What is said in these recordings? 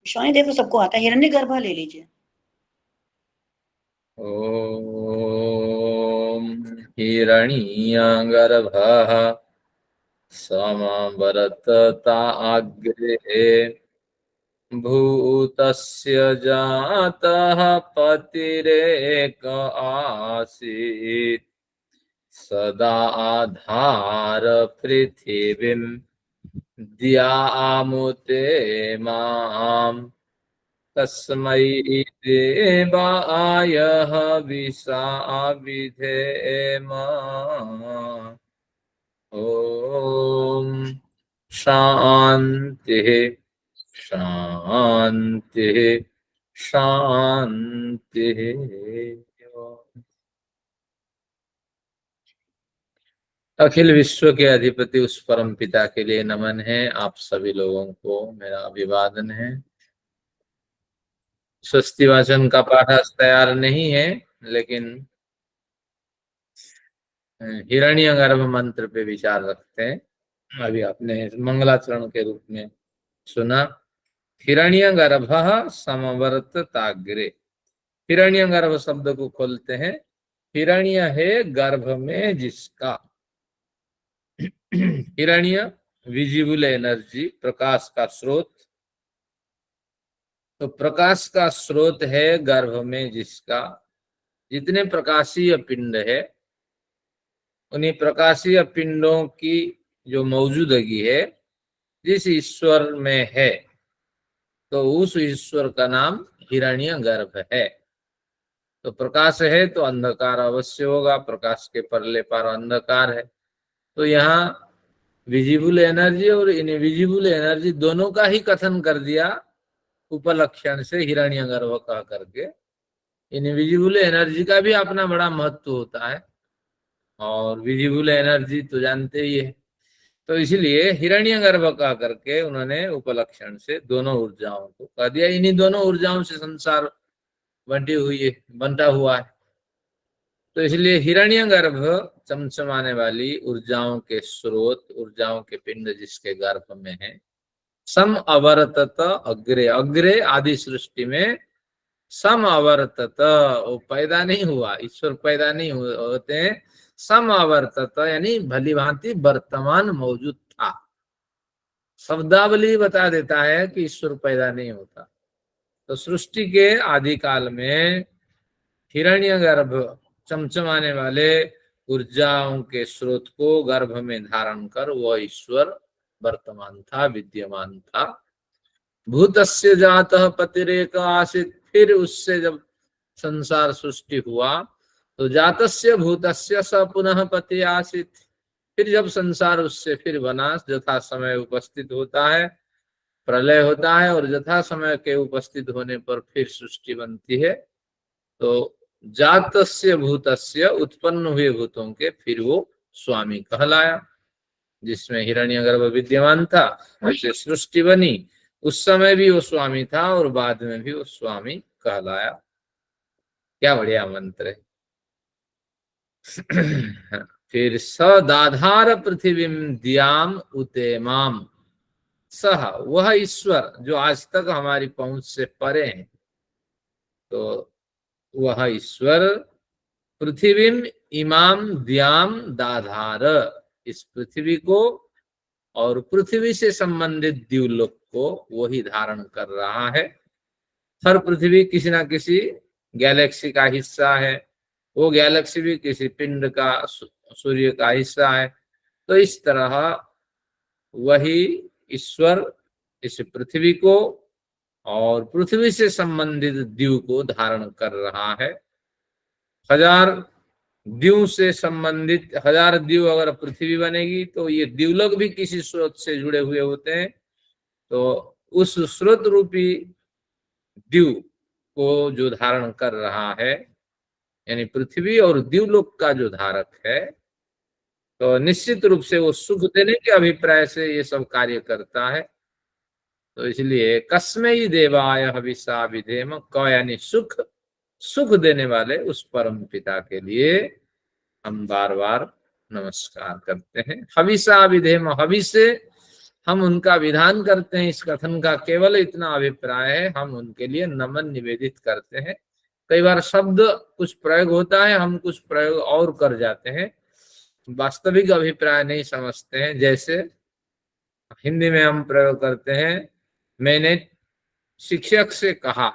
विश्वाणी देव तो सबको आता है, हिरण्यगर्भ ले लीजिए। ओम हिरण्यगर्भः समवर्तता अग्रे भूतस्य जातः पतिरेक आसीत् सदा आधार पृथिवीं द्यामुते माम् तस्मै देवाय हविषा विधेम। ओम शांति शांति शांति। अखिल विश्व के अधिपति उस परम पिता के लिए नमन है। आप सभी लोगों को मेरा अभिवादन है। स्वस्ति वाचन का पाठ आज तैयार नहीं है, लेकिन हिरण्यगर्भ मंत्र पे विचार रखते हैं। अभी आपने मंगलाचरण के रूप में सुना। हिरण्यगर्भः समवर्तताग्रे। हिरण्यगर्भ शब्द को खोलते हैं। हिरण्य है गर्भ में जिसका। हिरण्य विजिबल एनर्जी, प्रकाश का स्रोत। तो प्रकाश का स्रोत है गर्भ में जिसका। जितने प्रकाशीय पिंड है, उन्हीं प्रकाशीय पिंडों की जो मौजूदगी है जिस ईश्वर में है, तो उस ईश्वर का नाम हिरण्यगर्भ है। तो प्रकाश है तो अंधकार अवश्य होगा, प्रकाश के परले पार अंधकार है। तो यहाँ विजिबल एनर्जी और इनविजिबल एनर्जी दोनों का ही कथन कर दिया उपलक्षण से हिरण्यगर्भ कह करके। इनविजिबल एनर्जी का भी अपना बड़ा महत्व होता है, और विजिबल एनर्जी तो जानते ही है। तो इसलिए हिरण्यगर्भ कह करके उन्होंने उपलक्षण से दोनों ऊर्जाओं को कह दिया। इन्हीं दोनों ऊर्जाओं से संसार बंटी हुई है, बंटा हुआ है। तो इसलिए हिरण्यगर्भ चमचमाने वाली ऊर्जाओं के स्रोत, ऊर्जाओं के पिंड जिसके गर्भ में है। सम अवर्तत अग्रे। अग्रे आदि सृष्टि में सम अवर्तत, वो पैदा नहीं हुआ, ईश्वर पैदा नहीं होते हैं। सम अवर्तत यानी भली भांति वर्तमान मौजूद था। शब्दावली बता देता है कि ईश्वर पैदा नहीं होता। तो सृष्टि के आदि काल में हिरण्यगर्भ चमचमाने वाले ऊर्जाओं के स्रोत को गर्भ में धारण कर वह ईश्वर वर्तमान था, विद्यमान था। भूतस्य जातः पतिरेक आसीत्। फिर उससे जब संसार सृष्टि हुआ तो जातस्य भूतस्य स पुनः पति आसीत्। फिर जब संसार उससे फिर बना, यथा समय उपस्थित होता है, प्रलय होता है, और यथा समय के उपस्थित होने पर फिर सृष्टि बनती है। तो जातस्य भूतस्य, उत्पन्न हुए भूतों के फिर वो स्वामी कहलाया। जिसमें हिरण्यगर्भ विद्यमान था, उससे सृष्टि बनी, उस समय भी वो स्वामी था और बाद में भी वो स्वामी कहलाया। क्या बढ़िया मंत्र है। फिर सदाधार पृथ्वीम दियाम उतेमाम। सह, वह ईश्वर जो आज तक हमारी पहुंच से परे है, तो वह ईश्वर पृथ्वीम इमाम दियाम दाधार, इस पृथ्वी को और पृथ्वी से संबंधित द्युलोक को वही धारण कर रहा है। हर पृथ्वी किसी ना किसी गैलेक्सी का हिस्सा है, वो गैलेक्सी भी किसी पिंड का, सूर्य का हिस्सा है। तो इस तरह वही ईश्वर इस पृथ्वी को और पृथ्वी से संबंधित द्यू को धारण कर रहा है। हजार द्यू से संबंधित, हजार द्यू अगर पृथ्वी बनेगी तो ये द्यूलोक भी किसी स्रोत से जुड़े हुए होते हैं। तो उस स्रोत रूपी द्यू को जो धारण कर रहा है, यानी पृथ्वी और द्यूलोक का जो धारक है, तो निश्चित रूप से वो सुख देने के अभिप्राय से ये सब कार्य करता है। तो इसलिए कस्मै देवाय हविषा विधेम, क यानी सुख, सुख देने वाले उस परम पिता के लिए हम बार बार नमस्कार करते हैं। हविषा विधेम, हवि से हम उनका विधान करते हैं। इस कथन का केवल इतना अभिप्राय है, हम उनके लिए नमन निवेदित करते हैं। कई बार शब्द कुछ प्रयोग होता है, हम कुछ प्रयोग और कर जाते हैं, वास्तविक अभिप्राय नहीं समझते हैं। जैसे हिंदी में हम प्रयोग करते हैं, मैंने शिक्षक से कहा।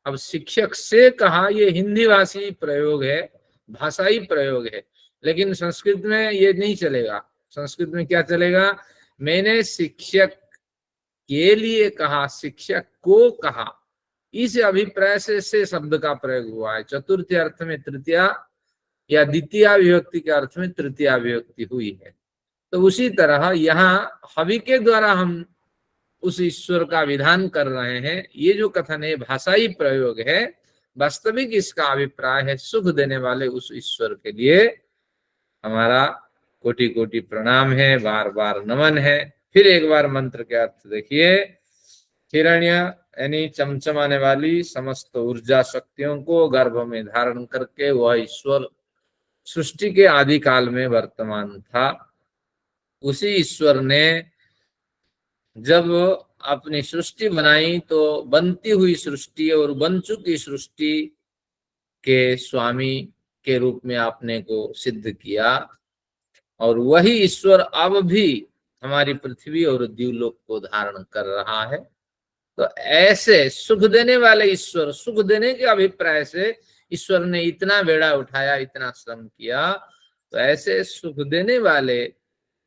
अब शिक्षक से कहा ये हिंदी भाषी प्रयोग है, भाषाई प्रयोग है, लेकिन संस्कृत में ये नहीं चलेगा। संस्कृत में क्या चलेगा? मैंने शिक्षक के लिए कहा, शिक्षक को कहा। इस अभिप्राय से शब्द का प्रयोग हुआ है। चतुर्थी अर्थ में तृतीया या द्वितीय विभक्ति के अर्थ में तृतीया विभक्ति हुई है। तो उसी तरह यहाँ हवि के द्वारा हम उस ईश्वर का विधान कर रहे हैं। ये जो कथन है भाषाई प्रयोग है, वास्तविक इसका अभिप्राय है सुख देने वाले उस ईश्वर के लिए हमारा कोटि कोटि प्रणाम है, बार बार नमन है। फिर एक बार मंत्र के अर्थ देखिए। हिरण्य यानी चमचमाने वाली समस्त ऊर्जा शक्तियों को गर्भ में धारण करके वह ईश्वर सृष्टि के आदि काल में वर्तमान था। उसी ईश्वर ने जब अपनी सृष्टि बनाई तो बनती हुई सृष्टि और बन चुकी सृष्टि के स्वामी के रूप में अपने को सिद्ध किया, और वही ईश्वर अब भी हमारी पृथ्वी और द्यूलोक को धारण कर रहा है। तो ऐसे सुख देने वाले ईश्वर, सुख देने के अभिप्राय से ईश्वर ने इतना बेड़ा उठाया, इतना श्रम किया, तो ऐसे सुख देने वाले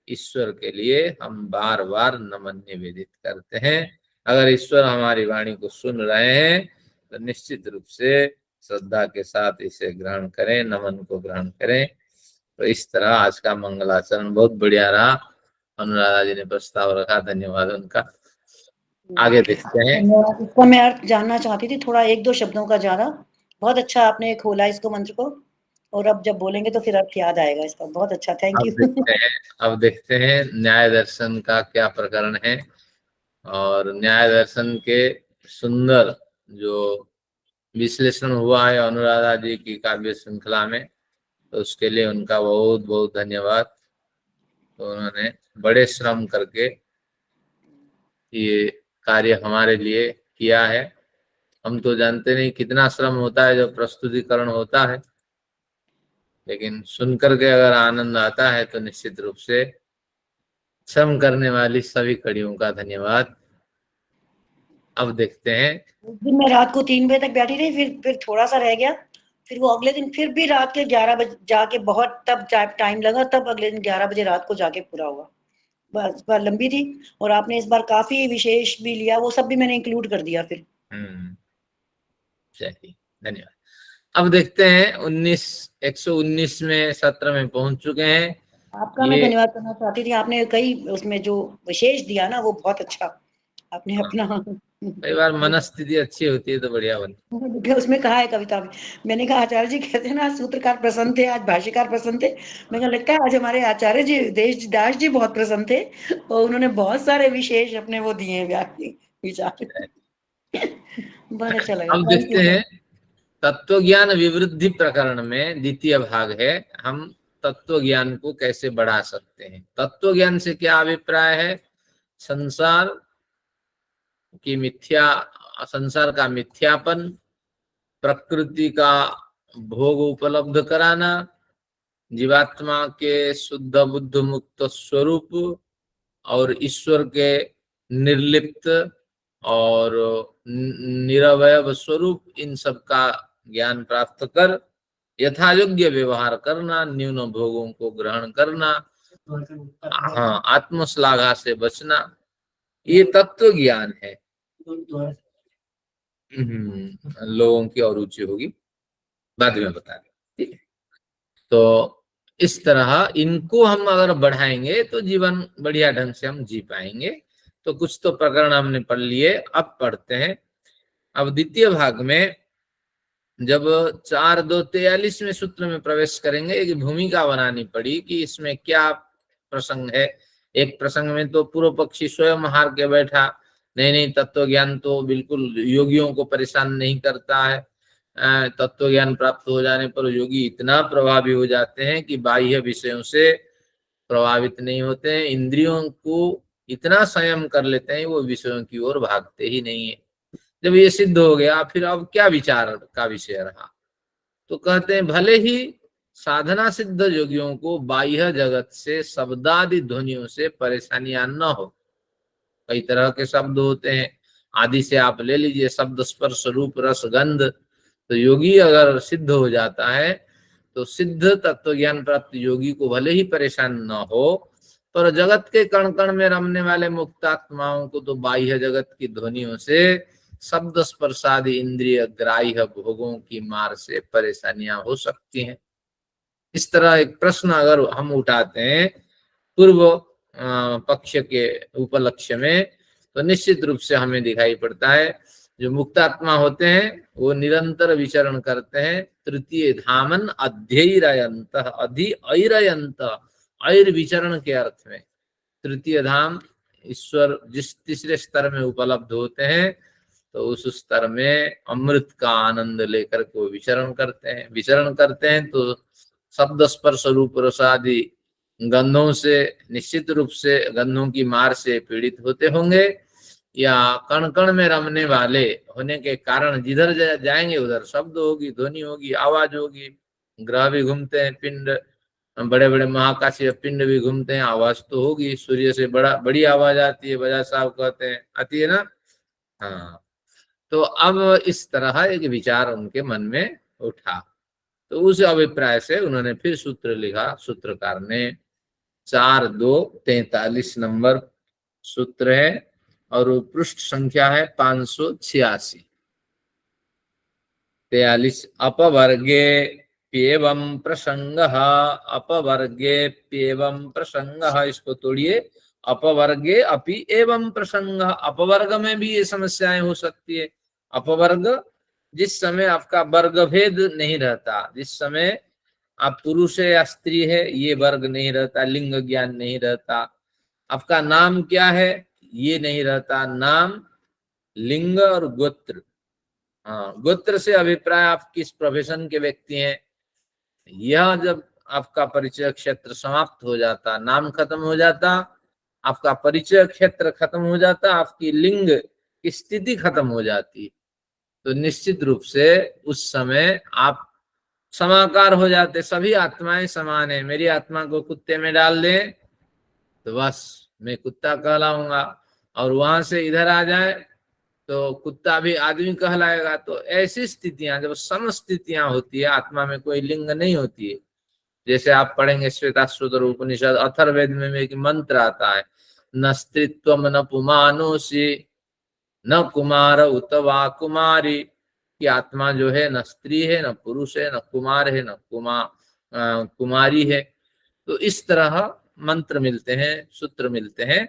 ईश्वर के लिए हम बार बार नमन निवेदित करते हैं। अगर ईश्वर हमारी वाणी को सुन रहे हैं तो निश्चित रूप से श्रद्धा के साथ इसे ग्रहण करें, नमन को ग्रहण करें। तो इस तरह आज का मंगलाचरण बहुत बढ़िया रहा। अनुराधा जी ने प्रस्ताव रखा, धन्यवाद उनका। आगे देखते हैं। इसका मैं अर्थ जानना चाहती थी थोड़ा, एक दो शब्दों का ज्यादा। बहुत अच्छा आपने खोला इसको मंत्र को, और अब जब बोलेंगे तो फिर अर्थ याद आएगा इसका। बहुत अच्छा, थैंक यू। अब देखते हैं न्याय दर्शन का क्या प्रकरण है, और न्याय दर्शन के सुंदर जो विश्लेषण हुआ है अनुराधा जी की काव्य श्रृंखला में, तो उसके लिए उनका बहुत बहुत धन्यवाद। तो उन्होंने बड़े श्रम करके ये कार्य हमारे लिए किया है। हम तो जानते नहीं कितना श्रम होता है जब प्रस्तुतिकरण होता है, लेकिन सुनकर के अगर आनंद आता है तो निश्चित रूप से श्रम करने वाली सभी कड़ियों का धन्यवाद। अब देखते हैं। उस दिन मैं रात को 3 बजे तक बैठी रही, फिर थोड़ा सा रह गया, फिर वो अगले दिन फिर भी रात के 11 बजे जाके, बहुत तब टाइम लगा, तब अगले दिन 11 बजे रात को जाके पूरा हुआ। बस बार लंबी थी, और आपने इस बार काफी विशेष भी लिया, वो सब भी मैंने इंक्लूड कर दिया फिर। चलिए, धन्यवाद। अब देखते हैं 119 में सत्र में पहुंच चुके हैं। आपका मैं धन्यवाद करना चाहती थी, आपने कई उसमें जो विशेष दिया ना वो बहुत अच्छा आपने अपना। कई बार मनस्थिति अच्छी होती है तो बढ़िया बनती है। उसमें कहा है कविता में, मैंने कहा आचार्य जी कहते हैं ना सूत्रकार प्रसन्न थे, आज भाष्यकार प्रसन्न थे। मैंने लगता है आज हमारे आचार्य जी देश दास जी बहुत प्रसन्न थे, और उन्होंने बहुत सारे विशेष अपने वो दिए विचार। बहुत अच्छा लगा। अब देखते हैं तत्व ज्ञान विवृद्धि प्रकरण में द्वितीय भाग है। हम तत्व ज्ञान को कैसे बढ़ा सकते हैं? तत्व ज्ञान से क्या अभिप्राय है? संसार का मिथ्यापन, प्रकृति का भोग उपलब्ध कराना, जीवात्मा के शुद्ध बुद्ध मुक्त स्वरूप और ईश्वर के निर्लिप्त और निरवयव स्वरूप, इन सब का ज्ञान प्राप्त कर यथायोग्य व्यवहार करना, न्यून भोगों को ग्रहण करना, हाँ, आत्मश्लाघा से बचना, ये तत्व ज्ञान है। लोगों की और रुचि होगी, बाद में बता दें, ठीक है। तो इस तरह इनको हम अगर बढ़ाएंगे तो जीवन बढ़िया ढंग से हम जी पाएंगे। तो कुछ तो प्रकरण हमने पढ़ लिए, अब पढ़ते हैं। अब द्वितीय भाग में जब 4-2-43वें सूत्र में प्रवेश करेंगे, एक भूमिका बनानी पड़ी कि इसमें क्या प्रसंग है। एक प्रसंग में तो पूर्व पक्षी स्वयं हार के बैठा, नहीं तत्व ज्ञान तो बिल्कुल योगियों को परेशान नहीं करता है। तत्व ज्ञान प्राप्त हो जाने पर योगी इतना प्रभावी हो जाते हैं कि बाह्य विषयों से प्रभावित नहीं होते हैं, इंद्रियों को इतना संयम कर लेते हैं वो विषयों की ओर भागते ही नहीं है। जब ये सिद्ध हो गया फिर अब क्या विचार का विषय रहा? तो कहते हैं भले ही साधना सिद्ध योगियों को बाह्य जगत से शब्दादि ध्वनियों से परेशानियां न हो। कई तरह के शब्द होते हैं, आदि से आप ले लीजिए, शब्द स्पर्श रूप रस गंध। तो योगी अगर सिद्ध हो जाता है तो सिद्ध तत्व ज्ञान प्राप्त योगी को भले ही परेशान न हो, पर जगत के कण कण में रमने वाले मुक्तात्माओं को तो बाह्य जगत की ध्वनियों से, शब्द स्पर्शादि इंद्रिय ग्राह्य भोगों की मार से परेशानियां हो सकती हैं। इस तरह एक प्रश्न अगर हम उठाते हैं पूर्व पक्ष के उपलक्ष्य में, तो निश्चित रूप से हमें दिखाई पड़ता है जो मुक्तात्मा होते हैं वो निरंतर विचरण करते हैं तृतीय धामन अध्ययरयंत, अधिअयरयंत, ऐर विचरण के अर्थ में। तृतीय धाम ईश्वर जिस तीसरे स्तर में उपलब्ध होते हैं तो उस स्तर में अमृत का आनंद लेकर के वो विचरण करते हैं। विचरण करते हैं तो शब्द स्पर्श रूप रस आदि गंधों से निश्चित रूप से गंधों की मार से पीड़ित होते होंगे, या कण कण में रमने वाले होने के कारण जिधर जाएंगे उधर शब्द होगी, ध्वनि होगी, आवाज होगी। ग्रह भी घूमते हैं, पिंड बड़े बड़े महाकाशीय पिंड भी घूमते हैं, आवाज तो होगी। सूर्य से बड़ी आवाज आती है, बजा साहब कहते हैं, आती है ना। हाँ, तो अब इस तरह एक विचार उनके मन में उठा, तो उस अभिप्राय से उन्होंने फिर सूत्र लिखा। सूत्रकार ने 4-2-43 नंबर सूत्र है और पृष्ठ संख्या है 586। 43 अपवर्गे प्येवं प्रसंग, अपवर्गे प्येवं प्रसंग, इसको तोड़िए, अपवर्गे अपि एवं प्रसंग। अपवर्ग में भी ये समस्याएं हो सकती है। अपवर्ग जिस समय आपका वर्ग भेद नहीं रहता, जिस समय आप पुरुष है या स्त्री है ये वर्ग नहीं रहता, लिंग ज्ञान नहीं रहता, आपका नाम क्या है ये नहीं रहता, नाम लिंग और गोत्र। हाँ, गोत्र से अभिप्राय आप किस प्रोफेशन के व्यक्ति हैं, यह जब आपका परिचय क्षेत्र समाप्त हो जाता, नाम खत्म हो जाता, आपका परिचय क्षेत्र खत्म हो जाता, आपकी लिंग की स्थिति खत्म हो जाती, तो निश्चित रूप से उस समय आप समाकार हो जाते। सभी आत्माएं समान है, मेरी आत्मा को कुत्ते में डाल दें तो बस मैं कुत्ता कहलाऊंगा, और वहां से इधर आ जाए तो कुत्ता भी आदमी कहलाएगा। तो ऐसी स्थितियां जब समस्थितियां होती है, आत्मा में कोई लिंग नहीं होती है। जैसे आप पढ़ेंगे श्वेताश्वतर उपनिषद अथर्ववेद में एक मंत्र आता है, न स्त्रीत्वम न पुमानोसी न कुमार उत वा कुमारी, कि आत्मा जो है न स्त्री है न पुरुष है न कुमार है न कुमारी है। तो इस तरह मंत्र मिलते हैं, सूत्र मिलते हैं।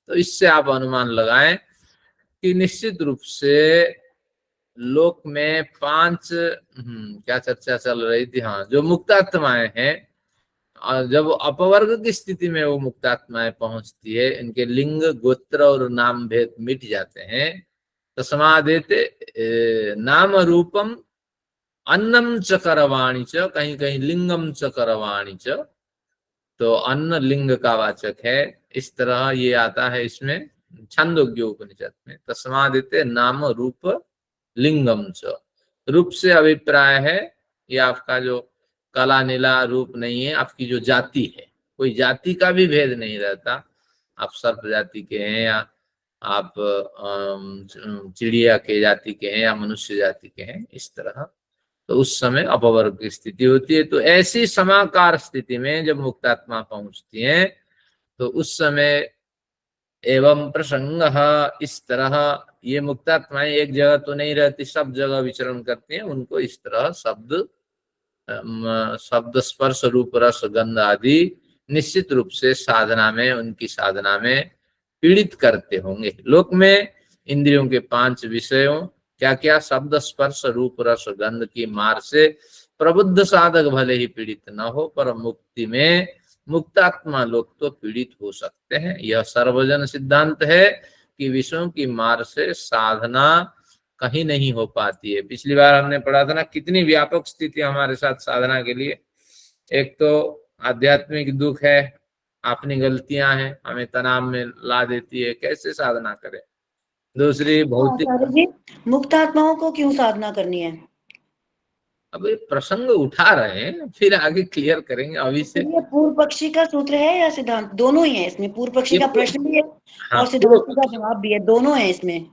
तो इससे आप अनुमान लगाएं कि निश्चित रूप से लोक में 5 क्या चर्चा चल रही थी, हाँ, जो मुक्तात्माएं हैं, जब अपवर्ग की स्थिति में वो मुक्तात्माएं पहुंचती है, इनके लिंग गोत्र और नाम भेद मिट जाते हैं। तस्मादेते नाम रूपम अन्नम च करवाणी च, कहीं कहीं लिंगम च करवाणी च, तो अन्न लिंग का वाचक है। इस तरह ये आता है इसमें छांदोग्य उपनिषद में, तस्मादिते नाम रूप लिंगम च। रूप से अभिप्राय है ये आपका जो काला नीला रूप नहीं है, आपकी जो जाति है, कोई जाति का भी भेद नहीं रहता, आप सर्प जाति के हैं या आप चिड़िया के जाति के हैं या मनुष्य जाति के हैं, इस तरह। तो उस समय अपवर्ग की स्थिति होती है। तो ऐसी समाकार स्थिति में जब मुक्तात्मा पहुंचती है तो उस समय एवं प्रसंग, इस तरह ये मुक्तात्माएं एक जगह तो नहीं रहती, सब जगह विचरण करती हैं। उनको इस तरह शब्द स्पर्श रूप रस गंध आदि निश्चित रूप से साधना में, उनकी साधना में पीड़ित करते होंगे। लोक में इंद्रियों के 5 विषयों क्या क्या, शब्द स्पर्श रूप रस गंध की मार से प्रबुद्ध साधक भले ही पीड़ित न हो, पर मुक्ति में मुक्तात्मा लोग तो पीड़ित हो सकते हैं। यह सर्वजन सिद्धांत है कि विषयों की मार से साधना कहीं नहीं हो पाती है। पिछली बार हमने पढ़ा था ना कितनी व्यापक स्थिति हमारे साथ साधना के लिए। एक तो आध्यात्मिक दुख है, अपनी गलतियां हैं, हमें तनाव में ला देती है, कैसे साधना करें। दूसरी हाँ भौतिक। आचार्य जी, मुक्त आत्माओं को क्यों साधना करनी है? अब ये प्रसंग उठा रहे हैं, फिर आगे क्लियर करेंगे अभी से। तो ये पूर्व पक्षी का सूत्र है या सिद्धांत? दोनों ही है इसमें, पूर्व पक्षी ये का प्रश्न भी है हाँ, और पूर्व सिद्धांत का पक्षी, जवाब भी है, दोनों है इसमें।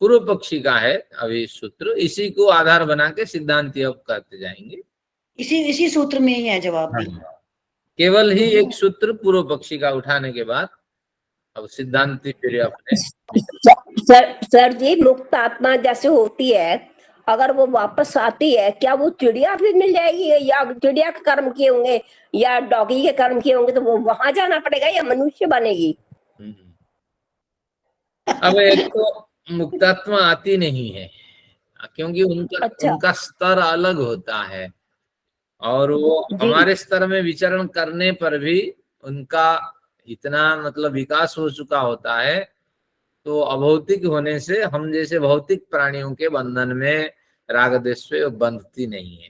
पूर्व पक्षी का है अभी सूत्र, इसी को आधार बना के सिद्धांति अब करते जाएंगे। इसी इसी सूत्र में ही है जवाब हाँ, भी। केवल ही जो एक सूत्र पूर्व पक्षी का उठाने के बाद अब सिद्धांति फिर अपने। सर जी, मुक्त आत्मा जैसे होती है, अगर वो वापस आती है, क्या वो चिड़िया फिर मिल जाएगी, या चिड़िया के कर्म किए होंगे या डॉगी के कर्म किए होंगे तो वो वहां जाना पड़ेगा, या मनुष्य बनेगी? अब एक तो मुक्तात्मा आती नहीं है, क्योंकि उनका अच्छा उनका स्तर अलग होता है, और वो जी। हमारे स्तर में विचरण करने पर भी उनका इतना मतलब विकास हो चुका होता है, तो अभौतिक होने से हम जैसे भौतिक प्राणियों के बंधन में राग द्वेष से बंधती नहीं है।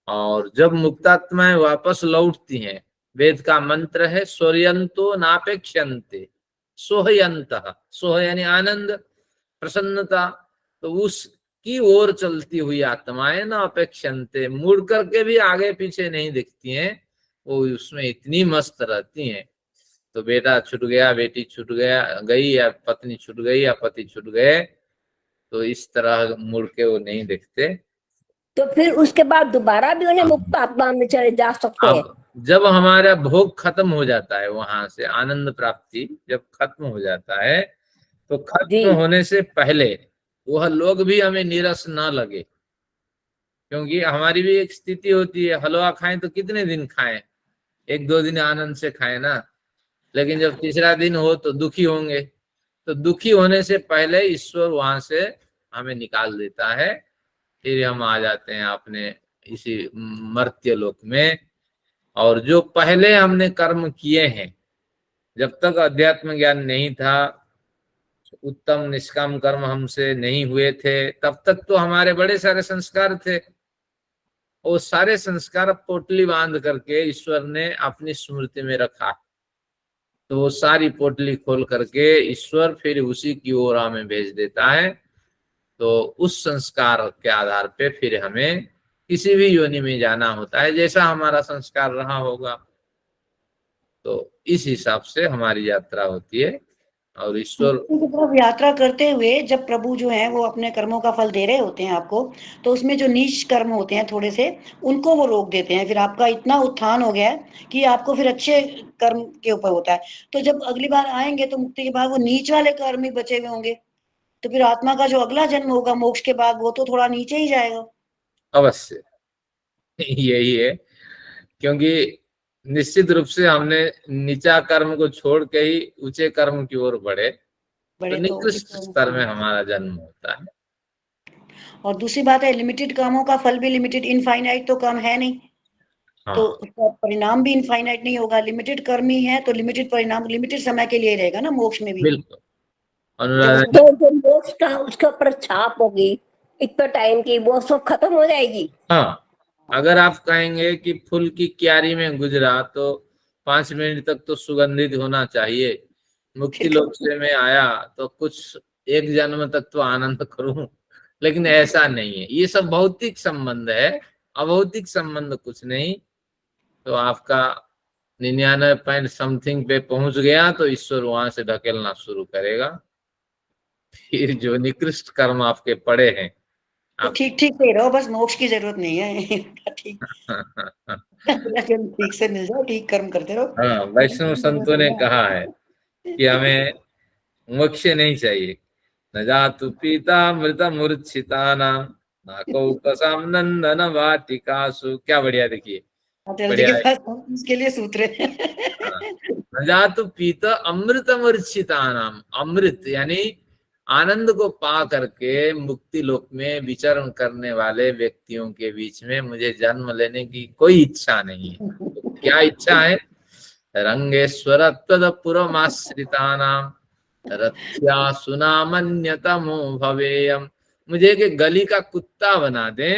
और जब मुक्तात्माएं वापस लौटती हैं, वेद का मंत्र है सोर्यंतो नापेक्षन्ते सोहयंत, सोह यानी आनंद, प्रसन्नता, तो उसकी ओर चलती हुई आत्माएं ना अपेक्षन्ते, मुड़ करके भी आगे पीछे नहीं दिखती हैं, वो उसमें इतनी मस्त रहती हैं। तो बेटा छूट गया, बेटी छूट गई, या पत्नी छूट गई या पति छूट गए, तो इस तरह मुड़ के वो नहीं देखते। तो फिर उसके बाद दोबारा भी उन्हें हाँ। मुक्त आत्मा में चले जा सकते हैं? अब जब हमारा भोग खत्म हो जाता है, वहां से आनंद प्राप्ति जब खत्म हो जाता है, तो जी। खत्म होने से पहले वह लोग भी हमें नीरस ना लगे, क्योंकि हमारी भी एक स्थिति होती है, हलवा खाएं तो कितने दिन खाएं, एक दो दिन आनंद से खाएं ना, लेकिन जब तीसरा दिन हो तो दुखी होंगे। तो दुखी होने से पहले ईश्वर वहां से हमें निकाल देता है, फिर हम आ जाते हैं अपने इसी मर्त्य लोक में। और जो पहले हमने कर्म किए हैं, जब तक अध्यात्म ज्ञान नहीं था, उत्तम निष्काम कर्म हमसे नहीं हुए थे, तब तक तो हमारे बड़े सारे संस्कार थे। वो सारे संस्कार पोटली बांध करके ईश्वर ने अपनी स्मृति में रखा, तो वो सारी पोटली खोल करके ईश्वर फिर उसी की ओर हमें भेज देता है। तो उस संस्कार के आधार पे फिर हमें किसी भी योनि में जाना होता है, जैसा हमारा संस्कार रहा होगा, तो इस हिसाब से हमारी यात्रा होती है। और ईश्वर मुक्ति की तरफ यात्रा करते हुए जब प्रभु जो है वो अपने कर्मों का फल दे रहे होते हैं आपको, तो उसमें जो नीच कर्म होते हैं थोड़े से, उनको वो रोक देते हैं। फिर आपका इतना उत्थान हो गया है कि आपको फिर अच्छे कर्म के ऊपर होता है। तो जब अगली बार आएंगे तो मुक्ति के बाद वो नीच वाले कर्म ही बचे हुए होंगे, तो फिर आत्मा का जो अगला जन्म होगा मोक्ष के बाद, वो तो थोड़ा नीचे ही जाएगा। अवश्य यही है, क्योंकि निश्चित रूप से हमने नीचा कर्म को छोड़ के ही ऊंचे कर्म की ओर बढ़े, तो बड़े तो निकृष्ट इसको स्तर में हमारा जन्म होता है। और दूसरी बात है, लिमिटेड कामों का फल भी लिमिटेड, इनफाइनाइट तो काम है नहीं, तो हाँ उसका परिणाम भी इनफाइनाइट नहीं होगा। लिमिटेड कर्म ही है तो लिमिटेड परिणाम लिमिटेड समय के लिए रहेगा ना मोक्ष में भी। बिल्कुल जब अनुराधा उसमें तो जो मोक्ष का उसके ऊपर छाप होगी इतना टाइम की, वो सब खत्म हो जाएगी? हाँ, अगर आप कहेंगे कि फूल की क्यारी में गुजरा तो 5 मिनट तक तो सुगंधित होना चाहिए, मुक्ति फिर लोक से मैं आया तो कुछ एक जन्म तक तो आनंद करूं, लेकिन ऐसा नहीं है, ये सब भौतिक संबंध है, अभौतिक संबंध कुछ नहीं। तो आपका 99 समथिंग पे पहुंच गया तो ईश्वर वहां से ढकेलना शुरू करेगा, फिर जो निकृष्ट कर्म आपके पड़े हैं तो आप ठीक ठीक से रहो, बस मोक्ष की जरूरत नहीं है। ठीक ठीक से मिल जाओ, ठीक कर्म करते रहो, हाँ, मोक्ष वैष्णव की जरूरत संतों ने नहीं कहा है कि है। हमें मोक्ष नहीं चाहिए, न जातु पीता मृत मूर्छिता नाम, ना कौकसाम नंदन वाटिकासु। क्या बढ़िया, देखिए अटल जी के बढ़िया है। पास उसके लिए सूत्र है। हाँ, न जातु पीता अमृत मूर्छिता नाम, अमृत यानी आनंद को पा करके मुक्ति लोक में विचरण करने वाले व्यक्तियों के बीच में मुझे जन्म लेने की कोई इच्छा नहीं है। तो क्या इच्छा है? रंगेश्वर तदपुरमाश्रितानाम रथ्या सुनामन्यतमो भवेयम, मुझे एक गली का कुत्ता बना दे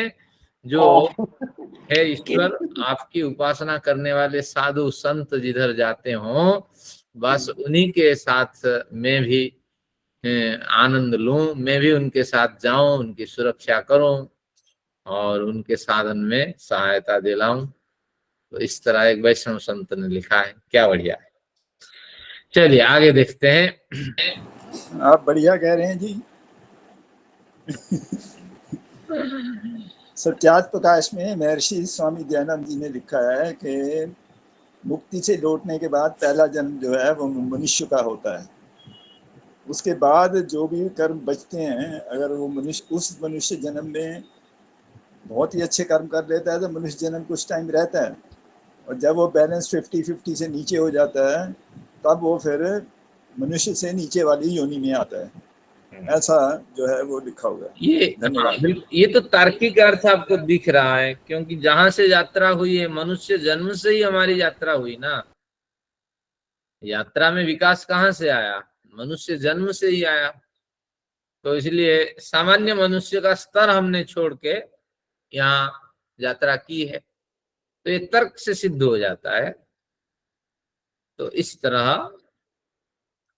जो है ईश्वर, आपकी उपासना करने वाले साधु संत जिधर जाते हों, बस उन्हीं के साथ मैं भी आनंद लूं, मैं भी उनके साथ जाऊं, उनकी सुरक्षा करूं और उनके साधन में सहायता दिलाऊं। तो इस तरह एक वैष्णव संत ने लिखा है। क्या बढ़िया है। चलिए आगे देखते हैं। आप बढ़िया कह रहे हैं जी। सत्यार्थ प्रकाश में महर्षि स्वामी दयानंद जी ने लिखा है कि मुक्ति से लौटने के बाद पहला जन्म जो है वो मनुष्य का होता है। उसके बाद जो भी कर्म बचते हैं, अगर वो उस मनुष्य जन्म में बहुत ही अच्छे कर्म कर लेता है तो मनुष्य जन्म कुछ टाइम रहता है, और जब वो बैलेंस 50-50 से नीचे हो जाता है तब वो फिर मनुष्य से नीचे वाली योनि में आता है। ऐसा जो है वो लिखा हुआ है। धन्यवाद। ये तो तार्किक अर्थ आपको दिख रहा है, क्योंकि जहां से यात्रा हुई है, मनुष्य जन्म से ही हमारी यात्रा हुई ना। यात्रा में विकास कहाँ से आया? मनुष्य जन्म से ही आया। तो इसलिए सामान्य मनुष्य का स्तर हमने छोड़ के यहाँ यात्रा की है, तो ये तर्क से सिद्ध हो जाता है। तो इस तरह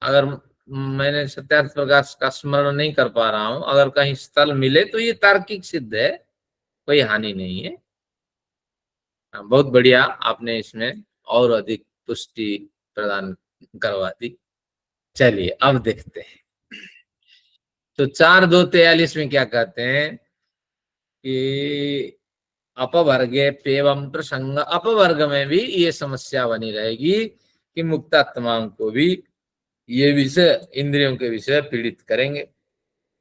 अगर मैंने सत्यार्थ प्रकाश का स्मरण नहीं कर पा रहा हूं, अगर कहीं स्थल मिले तो ये तार्किक सिद्ध है, कोई हानि नहीं है। बहुत बढ़िया, आपने इसमें और अधिक पुष्टि प्रदान करवा दी। चलिए अब देखते हैं। तो 4.2.43 में क्या कहते हैं कि अपवर्गे पेवम प्रसंग, अपवर्ग में भी ये समस्या बनी रहेगी कि मुक्तात्माओं को भी ये विषय, इंद्रियों के विषय पीड़ित करेंगे।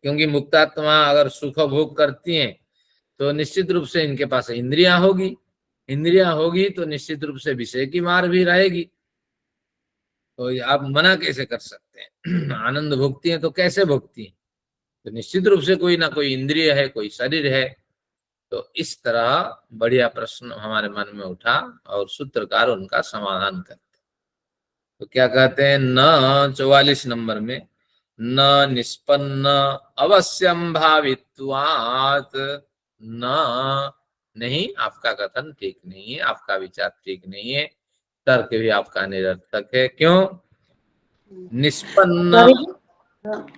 क्योंकि मुक्तात्मा अगर सुख भोग करती हैं तो निश्चित रूप से इनके पास इंद्रियां होगी, इंद्रियां होगी तो निश्चित रूप से विषय की मार भी रहेगी। तो आप मना कैसे कर सकते हैं? आनंद भोगती हैं तो कैसे भोगती हैं? तो निश्चित रूप से कोई ना कोई इंद्रिय है, कोई शरीर है। तो इस तरह बढ़िया प्रश्न हमारे मन में उठा और सूत्रकार उनका समाधान करते। तो क्या कहते हैं? न 44 नंबर में, न निष्पन्न अवश्यम भावित्वात्, न, नहीं, आपका कथन ठीक नहीं है, आपका विचार ठीक नहीं है, तर्क भी आपका निरर्थक है। क्यों? निष्पन्न,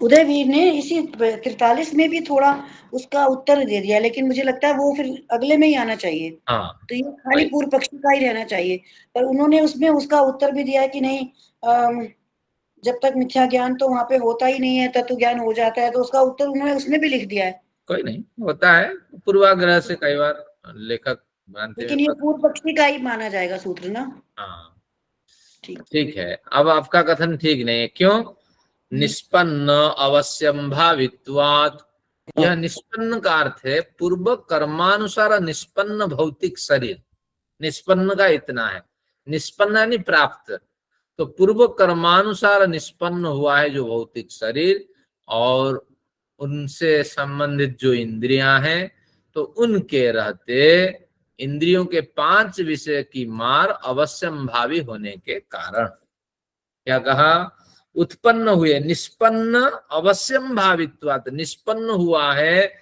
उदयवीर ने इसी 43 में भी थोड़ा उसका उत्तर दे दिया, लेकिन मुझे लगता है वो फिर अगले में ही आना चाहिए। हाँ, तो ये खाली पूर्व पक्षी का ही रहना चाहिए, पर उन्होंने उसमें उसका उत्तर भी दिया कि नहीं, जब तक मिथ्या ज्ञान तो वहां पे होता ही नहीं है, तत्व ज्ञान हो जाता है। तो उसका उत्तर उन्होंने उसमें भी लिख दिया है। कोई नहीं, होता है पूर्वाग्रह से कई बार लेखक भ्रांति में। लेकिन ये पूर्व पक्षी का ही माना जाएगा सूत्र ना। हाँ ठीक ठीक है। अब आपका कथन ठीक नहीं है। क्यों? निष्पन्न अवश्यम भावित्वात्, यह निष्पन्न का अर्थ है पूर्व कर्मानुसार निष्पन्न भौतिक शरीर। निष्पन्न का इतना है, निष्पन्न यानी प्राप्त। तो पूर्व कर्मानुसार निष्पन्न हुआ है जो भौतिक शरीर, और उनसे संबंधित जो इंद्रियां हैं, तो उनके रहते इंद्रियों के 5 विषय की मार अवश्यम भावी होने के कारण, क्या कहा? उत्पन्न हुए, निष्पन्न अवश्यम भावित्वात्, निष्पन्न हुआ है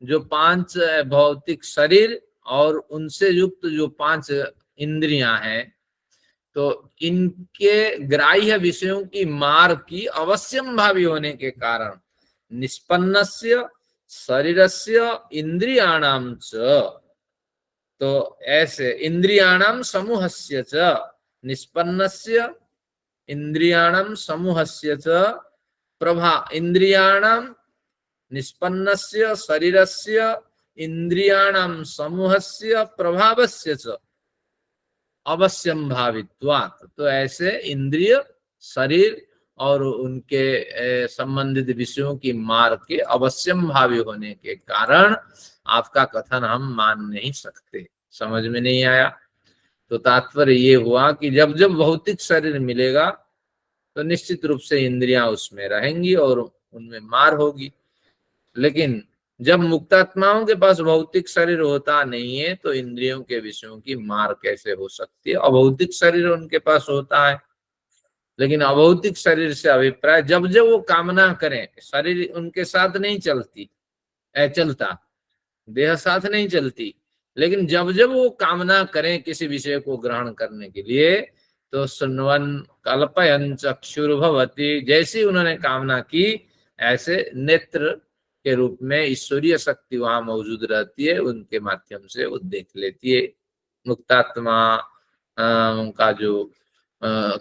जो 5 भौतिक शरीर और उनसे युक्त जो 5 इंद्रियां हैं, तो इनके ग्राह्य विषयों की मार की अवश्यम भावी होने के कारण निष्पन्नस्य शरीरस्य इंद्रियाणाम च, तो ऐसे इंद्रियाणाम समूहस्य च, निष्पन्नस्य इंद्रियाणाम समूहस्य च प्रभा, इंद्रियाणाम निष्पन्नस्य शरीरस्य इंद्रियाणाम समूहस्य प्रभावस्य च अवश्यम भावित्वात्। तो ऐसे इंद्रिय, शरीर और उनके संबंधित विषयों की मार के अवश्यम भावी होने के कारण आपका कथन हम मान नहीं सकते। समझ में नहीं आया? तो तात्पर्य ये हुआ कि जब जब भौतिक शरीर मिलेगा तो निश्चित रूप से इंद्रियां उसमें रहेंगी और उनमें मार होगी। लेकिन जब मुक्तात्माओं के पास भौतिक शरीर होता नहीं है तो इंद्रियों के विषयों की मार कैसे हो सकती है? अभौतिक शरीर उनके पास होता है, लेकिन अभौतिक शरीर से अभिप्राय जब जब वो कामना करें, शरीर उनके साथ नहीं चलता, देह साथ नहीं चलती, लेकिन जब जब वो कामना करें किसी विषय को ग्रहण करने के लिए, तो सुनवन कल्पयन चक्षुर्भवती, जैसी उन्होंने कामना की ऐसे नेत्र के रूप में ईश्वरीय शक्ति वहां मौजूद रहती है, उनके माध्यम से वो देख लेती है। मुक्तात्मा का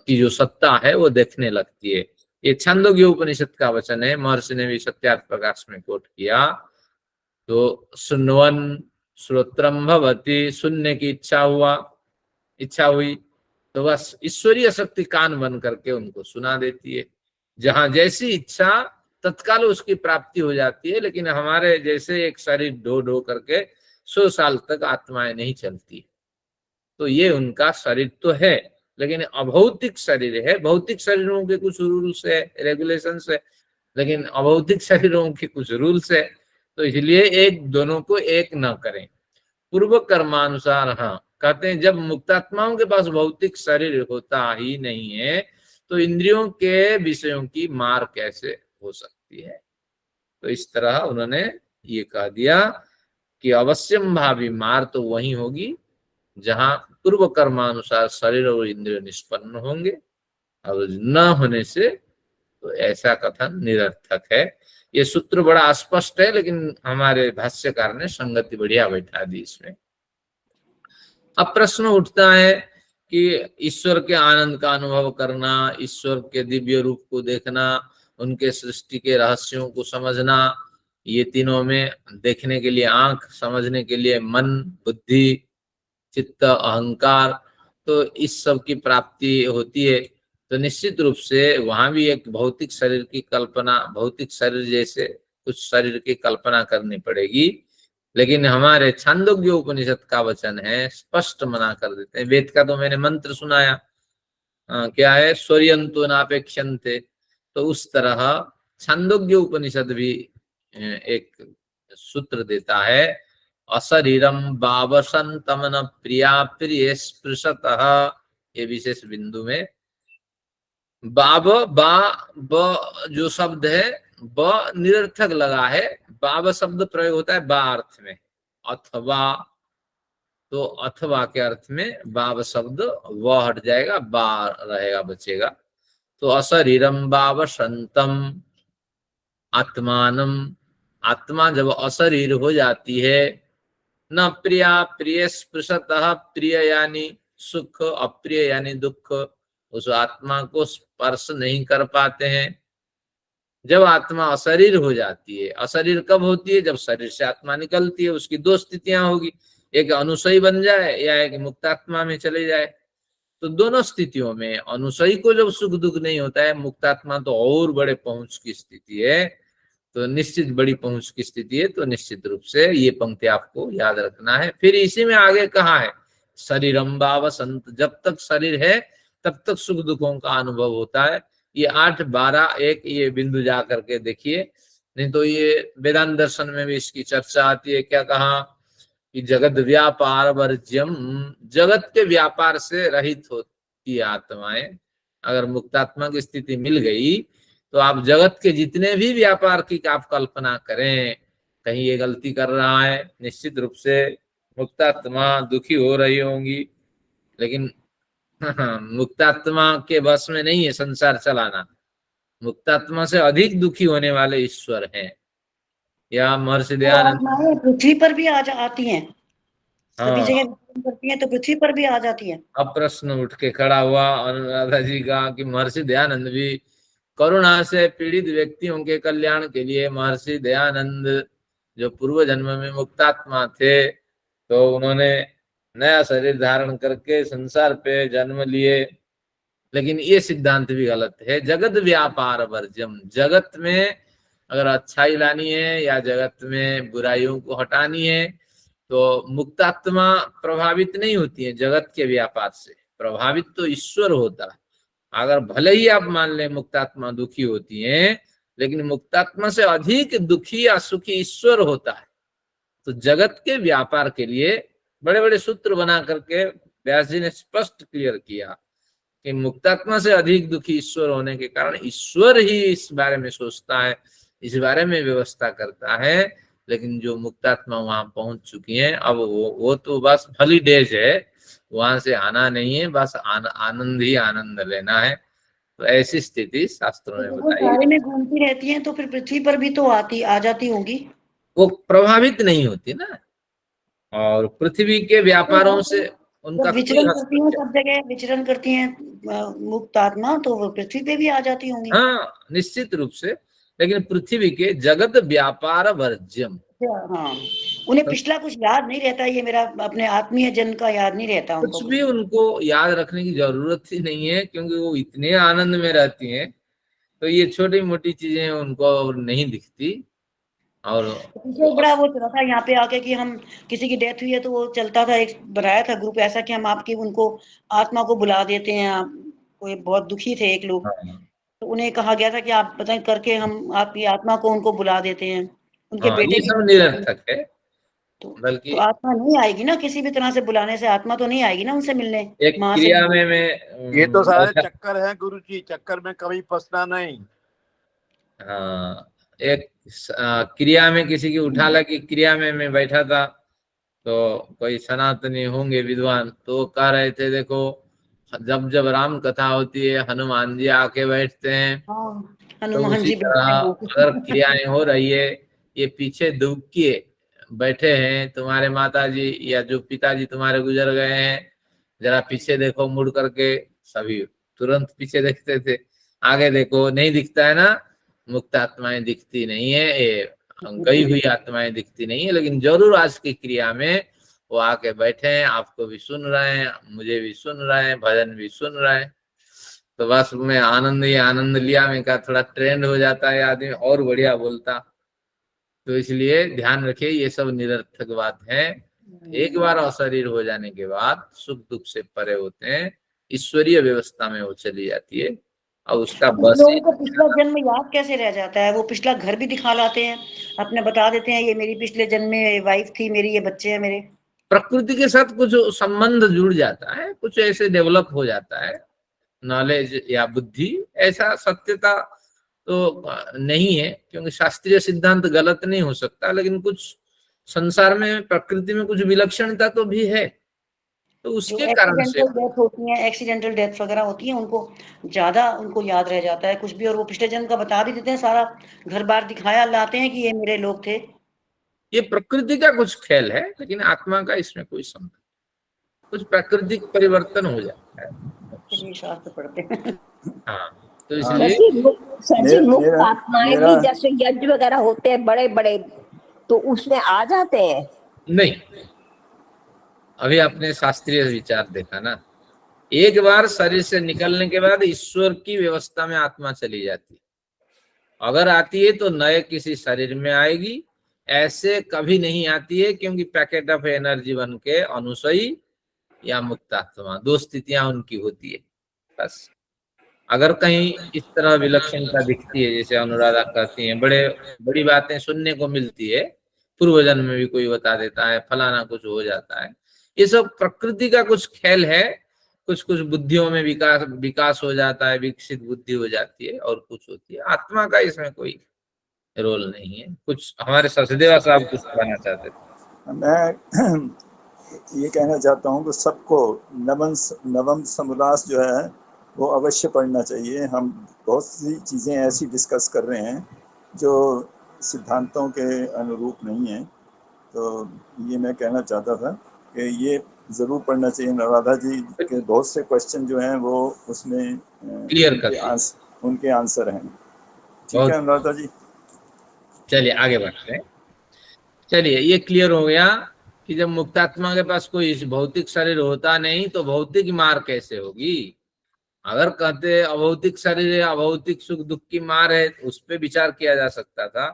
की जो सत्ता है वो देखने लगती है। ये छांदोग्य उपनिषद का वचन है, महर्षि ने भी सत्यार्थ प्रकाश में कोट किया। तो सुनवन श्रोत्रम भवती, सुनने की इच्छा हुई तो बस ईश्वरीय शक्ति कान बन करके उनको सुना देती है। जहां जैसी इच्छा तत्काल उसकी प्राप्ति हो जाती है। लेकिन हमारे जैसे एक शरीर ढो ढो करके 100 साल तक आत्माएं नहीं चलती। तो ये उनका शरीर तो है, लेकिन अभौतिक शरीर है। भौतिक शरीरों के कुछ रूल्स है, रेगुलेशंस है, लेकिन अभौतिक शरीरों के कुछ रूल्स है। तो इसलिए एक दोनों को एक न करें। पूर्व कर्मानुसार, हाँ, कहते हैं जब मुक्तात्माओं के पास भौतिक शरीर होता ही नहीं है तो इंद्रियों के विषयों की मार कैसे हो सकती है। तो इस तरह उन्होंने ये कह दिया कि अवश्यम भावी मार तो वही होगी जहां पूर्व कर्मानुसार शरीर और इंद्रिय निष्पन्न होंगे, और न होने से तो ऐसा कथन निरर्थक है। ये सूत्र बड़ा स्पष्ट है, लेकिन हमारे भाष्यकार ने संगति बढ़िया बैठा दी इसमें। अब प्रश्न उठता है कि ईश्वर के आनंद का अनुभव करना, ईश्वर के दिव्य रूप को देखना, उनके सृष्टि के रहस्यों को समझना, ये तीनों में देखने के लिए आंख, समझने के लिए मन, बुद्धि, चित्त, अहंकार, तो इस सब की प्राप्ति होती है। तो निश्चित रूप से वहां भी एक भौतिक शरीर की कल्पना, भौतिक शरीर जैसे कुछ शरीर की कल्पना करनी पड़ेगी। लेकिन हमारे छांदोग्य उपनिषद का वचन है, स्पष्ट मना कर देते हैं। वेद का तो मैंने मंत्र सुनाया, क्या है, स्वर्यंतो नापेक्षन्ते। तो उस तरह छांदोग्य उपनिषद भी एक सूत्र देता है, अशरीरम बावसंतमन प्रिया प्रिय स्पृशतः। ये विशेष बिंदु में ब जो शब्द है ब निरर्थक लगा है। बाब शब्द प्रयोग होता है बा अर्थ में, अथवा, तो अथवा के अर्थ में बाब शब्द व हट जाएगा, बा रहेगा, बचेगा। तो अशरीरम बावसंतम आत्मानम, आत्मा जब अशरीर हो जाती है, न प्रिया प्रिय स्पृशतः, प्रिय यानी सुख, अप्रिय यानी दुख, उस आत्मा को स्पर्श नहीं कर पाते हैं। जब आत्मा अशरीर हो जाती है, अशरीर कब होती है, जब शरीर से आत्मा निकलती है। उसकी दो स्थितियां होगी, एक अनुसयी बन जाए या एक मुक्तात्मा में चले जाए। तो दोनों स्थितियों में अनुसयी को जब सुख दुख नहीं होता है, मुक्तात्मा तो और बड़े पहुंच की स्थिति है, तो निश्चित बड़ी पहुंच की स्थिति है। तो निश्चित रूप से ये पंक्ति आपको याद रखना है। फिर इसी में आगे कहा है, शरीरम बावसंत, जब तक शरीर है तब तक सुख दुखों का अनुभव होता है। ये 8, 12, 1 ये बिंदु जा करके देखिए, नहीं तो ये वेदांत दर्शन में भी इसकी चर्चा आती है। क्या कहा कि जगत व्यापार वर्ज्यम, जगत के व्यापार से रहित होती है आत्माएं। अगर मुक्तात्मा की स्थिति मिल गई तो आप जगत के जितने भी व्यापार की आप कल्पना करें, कहीं ये गलती कर रहा है, निश्चित रूप से मुक्तात्मा दुखी हो रही होंगी। लेकिन मुक्तात्मा के बस में नहीं है संसार चलाना। मुक्तात्मा से अधिक दुखी होने वाले ईश्वर हैं। या महर्षि दयानंद पृथ्वी पर भी आती हैं, सभी हाँ, जगह करती हैं, तो पृथ्वी पर भी आ जाती है। अब प्रश्न उठ के खड़ा हुआ अनुराधा जी का कि महर्षि दयानंद भी करुणा से पीड़ित व्यक्तियों के कल्याण के लिए, महर्षि दयानंद जो पूर्व जन्म में मुक्तात्मा थे, तो उन्होंने नया शरीर धारण करके संसार पे जन्म लिए। लेकिन ये सिद्धांत भी गलत है। जगत व्यापार वर्जम, जगत में अगर अच्छाई लानी है या जगत में बुराइयों को हटानी है, तो मुक्तात्मा प्रभावित नहीं होती है जगत के व्यापार से, प्रभावित तो ईश्वर होता है। अगर भले ही आप मान लें मुक्तात्मा दुखी होती हैं, लेकिन मुक्तात्मा से अधिक दुखी या सुखी ईश्वर होता है। तो जगत के व्यापार के लिए बड़े बड़े सूत्र बना करके व्यास जी ने स्पष्ट क्लियर किया कि मुक्तात्मा से अधिक दुखी ईश्वर होने के कारण ईश्वर ही इस बारे में सोचता है, इस बारे में व्यवस्था करता है लेकिन जो मुक्तात्मा वहां पहुंच चुकी हैं, अब वो तो बस हॉलीडेज है, वहां से आना नहीं है, बस आनंद ही आनंद लेना है। तो ऐसी स्थिति शास्त्रों ने तो वो बताई सारे है। में घूमती रहती हैं, तो फिर पृथ्वी पर भी तो आ जाती होंगी। वो प्रभावित नहीं होती ना, और पृथ्वी के व्यापारों से उनका जब कोई विचरण करती हैं, हस्तक्षेप। सब जगह विचरण करती हैं मुक्त आत्मा, तो वो पृथ्वी पे भी आ जाती होंगी। हाँ, निश्चित रूप से, लेकिन पृथ्वी के जगत व्यापार वर्ज्यम। हाँ, उन्हें पिछला कुछ याद नहीं रहता, ये मेरा अपने आत्मीय जन्म का याद नहीं रहता उनको कुछ कुछ। भी उनको याद रखने की जरूरत ही नहीं है, क्योंकि वो इतने आनंद में रहती हैं, तो ये छोटी मोटी चीजें उनको नहीं दिखती। और पीछे एक बड़ा वो चला था यहाँ पे आके कि हम किसी की डेथ हुई है, तो वो चलता था, एक बनाया था ग्रुप ऐसा कि हम आपकी उनको आत्मा को बुला देते हैं। कोई बहुत दुखी थे एक लोग, हाँ, तो उन्हें कहा गया था कि आप बताएं करके हम आपकी आत्मा को उनको बुला देते हैं, उनके हाँ, बेटे ये की सब डेथ हुई। निरर्थक है। तो बल्कि आत्मा नहीं आएगी ना, किसी भी तरह से बुलाने से आत्मा तो नहीं आएगी ना उनसे मिलने, एक माँ से क्रिया मिलने। में मैं ये तो सारे बैठा। चक्कर है गुरुजी, चक्कर में कभी फंसना नहीं। हाँ, एक क्रिया में किसी की उठाला की क्रिया में मैं बैठा था, तो कोई सनातनी होंगे विद्वान, तो कह रहे थे देखो, जब जब राम कथा होती है हनुमान जी आके बैठते हैं, हाँ, तो हनुमान उसी जी तरह बैठते अगर हैं। क्रियाएं हो रही है, ये पीछे दुबके बैठे हैं तुम्हारे माता जी या जो पिताजी तुम्हारे गुजर गए हैं, जरा पीछे देखो मुड़ करके। सभी तुरंत पीछे देखते थे, आगे देखो, नहीं दिखता है ना, मुक्त आत्माएं दिखती नहीं है, ये गई हुई आत्माएं दिखती नहीं है, लेकिन जरूर आज की क्रिया में वो आके बैठे हैं, आपको भी सुन रहे हैं, मुझे भी सुन रहे हैं, भजन भी सुन रहे हैं। तो बस मैं आनंद ही आनंद लिया, मैं कहा थोड़ा ट्रेंड हो जाता है आदमी और बढ़िया बोलता। तो इसलिए ध्यान रखिए, ये सब निरर्थक बात है। एक बार अशरीर हो जाने के बाद सुख दुख से परे होते हैं, ईश्वरीय व्यवस्था में वो चली जाती है, और उसका कुछ बस ही लोगों को पिछला जन्म याद कैसे रह जाता है, वो पिछला घर भी दिखा लाते हैं, अपने बता देते हैं ये मेरी पिछले जन्म में वाइफ थी मेरी, ये बच्चे हैं मेरे। प्रकृति के साथ कुछ संबंध जुड़ जाता है, कुछ ऐसे डेवलप हो जाता है, नॉलेज या बुद्धि। ऐसा सत्यता तो नहीं है, क्योंकि शास्त्रीय सिद्धांत गलत नहीं हो सकता, लेकिन कुछ संसार में प्रकृति में कुछ विलक्षणता तो भी है, तो जो उसके कारण से। एक्सीडेंटल डेथ होती है, एक्सीडेंटल डेथ वगैरह होती है, उनको ज्यादा उनको याद रह जाता है कुछ भी, और वो पिछले जन्म का बता भी देते हैं, सारा घर बार दिखाया लाते हैं कि ये मेरे लोग थे। ये प्रकृति का कुछ खेल है, लेकिन आत्मा का इसमें कोई संबंध, कुछ प्राकृतिक परिवर्तन हो जाता है। चलिए शास्त्र पढ़ते हैं। हाँ, तो हाँ, इसलिए सर जी मुक्त मेरा आत्माएं मेरा भी जैसे यज्ञ वगैरह होते हैं बड़े बड़े, तो उसमें आ जाते हैं। नहीं, अभी आपने शास्त्रीय विचार देखा ना, एक बार शरीर से निकलने के बाद ईश्वर की व्यवस्था में आत्मा चली जाती है। अगर आती है तो नए किसी शरीर में आएगी, ऐसे कभी नहीं आती है, क्योंकि पैकेट ऑफ एनर्जी बन के अनुसयी या मुक्तात्मा, दो स्थितियां उनकी होती है बस। अगर कहीं इस तरह विलक्षणता दिखती है, जैसे अनुराधा कहती हैं, बड़ी बातें सुनने को मिलती है, पूर्व जन्म में भी कोई बता देता है, फलाना कुछ हो जाता है, ये सब प्रकृति का कुछ खेल है। कुछ कुछ बुद्धियों में विकास हो जाता है, विकसित बुद्धि हो जाती है, और कुछ होती है। आत्मा का इसमें कोई रोल नहीं है। कुछ हमारे सचदेवा साहब कुछ कहना चाहते थे। मैं ये कहना चाहता हूँ कि सबको नवम समोल्लास जो है वो अवश्य पढ़ना चाहिए। हम बहुत सी चीज़ें ऐसी डिस्कस कर रहे हैं जो सिद्धांतों के अनुरूप नहीं है, तो ये मैं कहना चाहता था कि ये ज़रूर पढ़ना चाहिए। अनुराधा जी के बहुत से क्वेश्चन जो हैं वो उसमें क्लियर कर उनके आंसर हैं। ठीक है अनुराधा जी, चलिए आगे बढ़ते हैं। चलिए, ये क्लियर हो गया कि जब मुक्तात्मा के पास कोई भौतिक शरीर होता नहीं, तो भौतिक मार कैसे होगी। अगर कहते अभौतिक शरीर है, अभौतिक सुख दुख की मार है, उस पर विचार किया जा सकता था।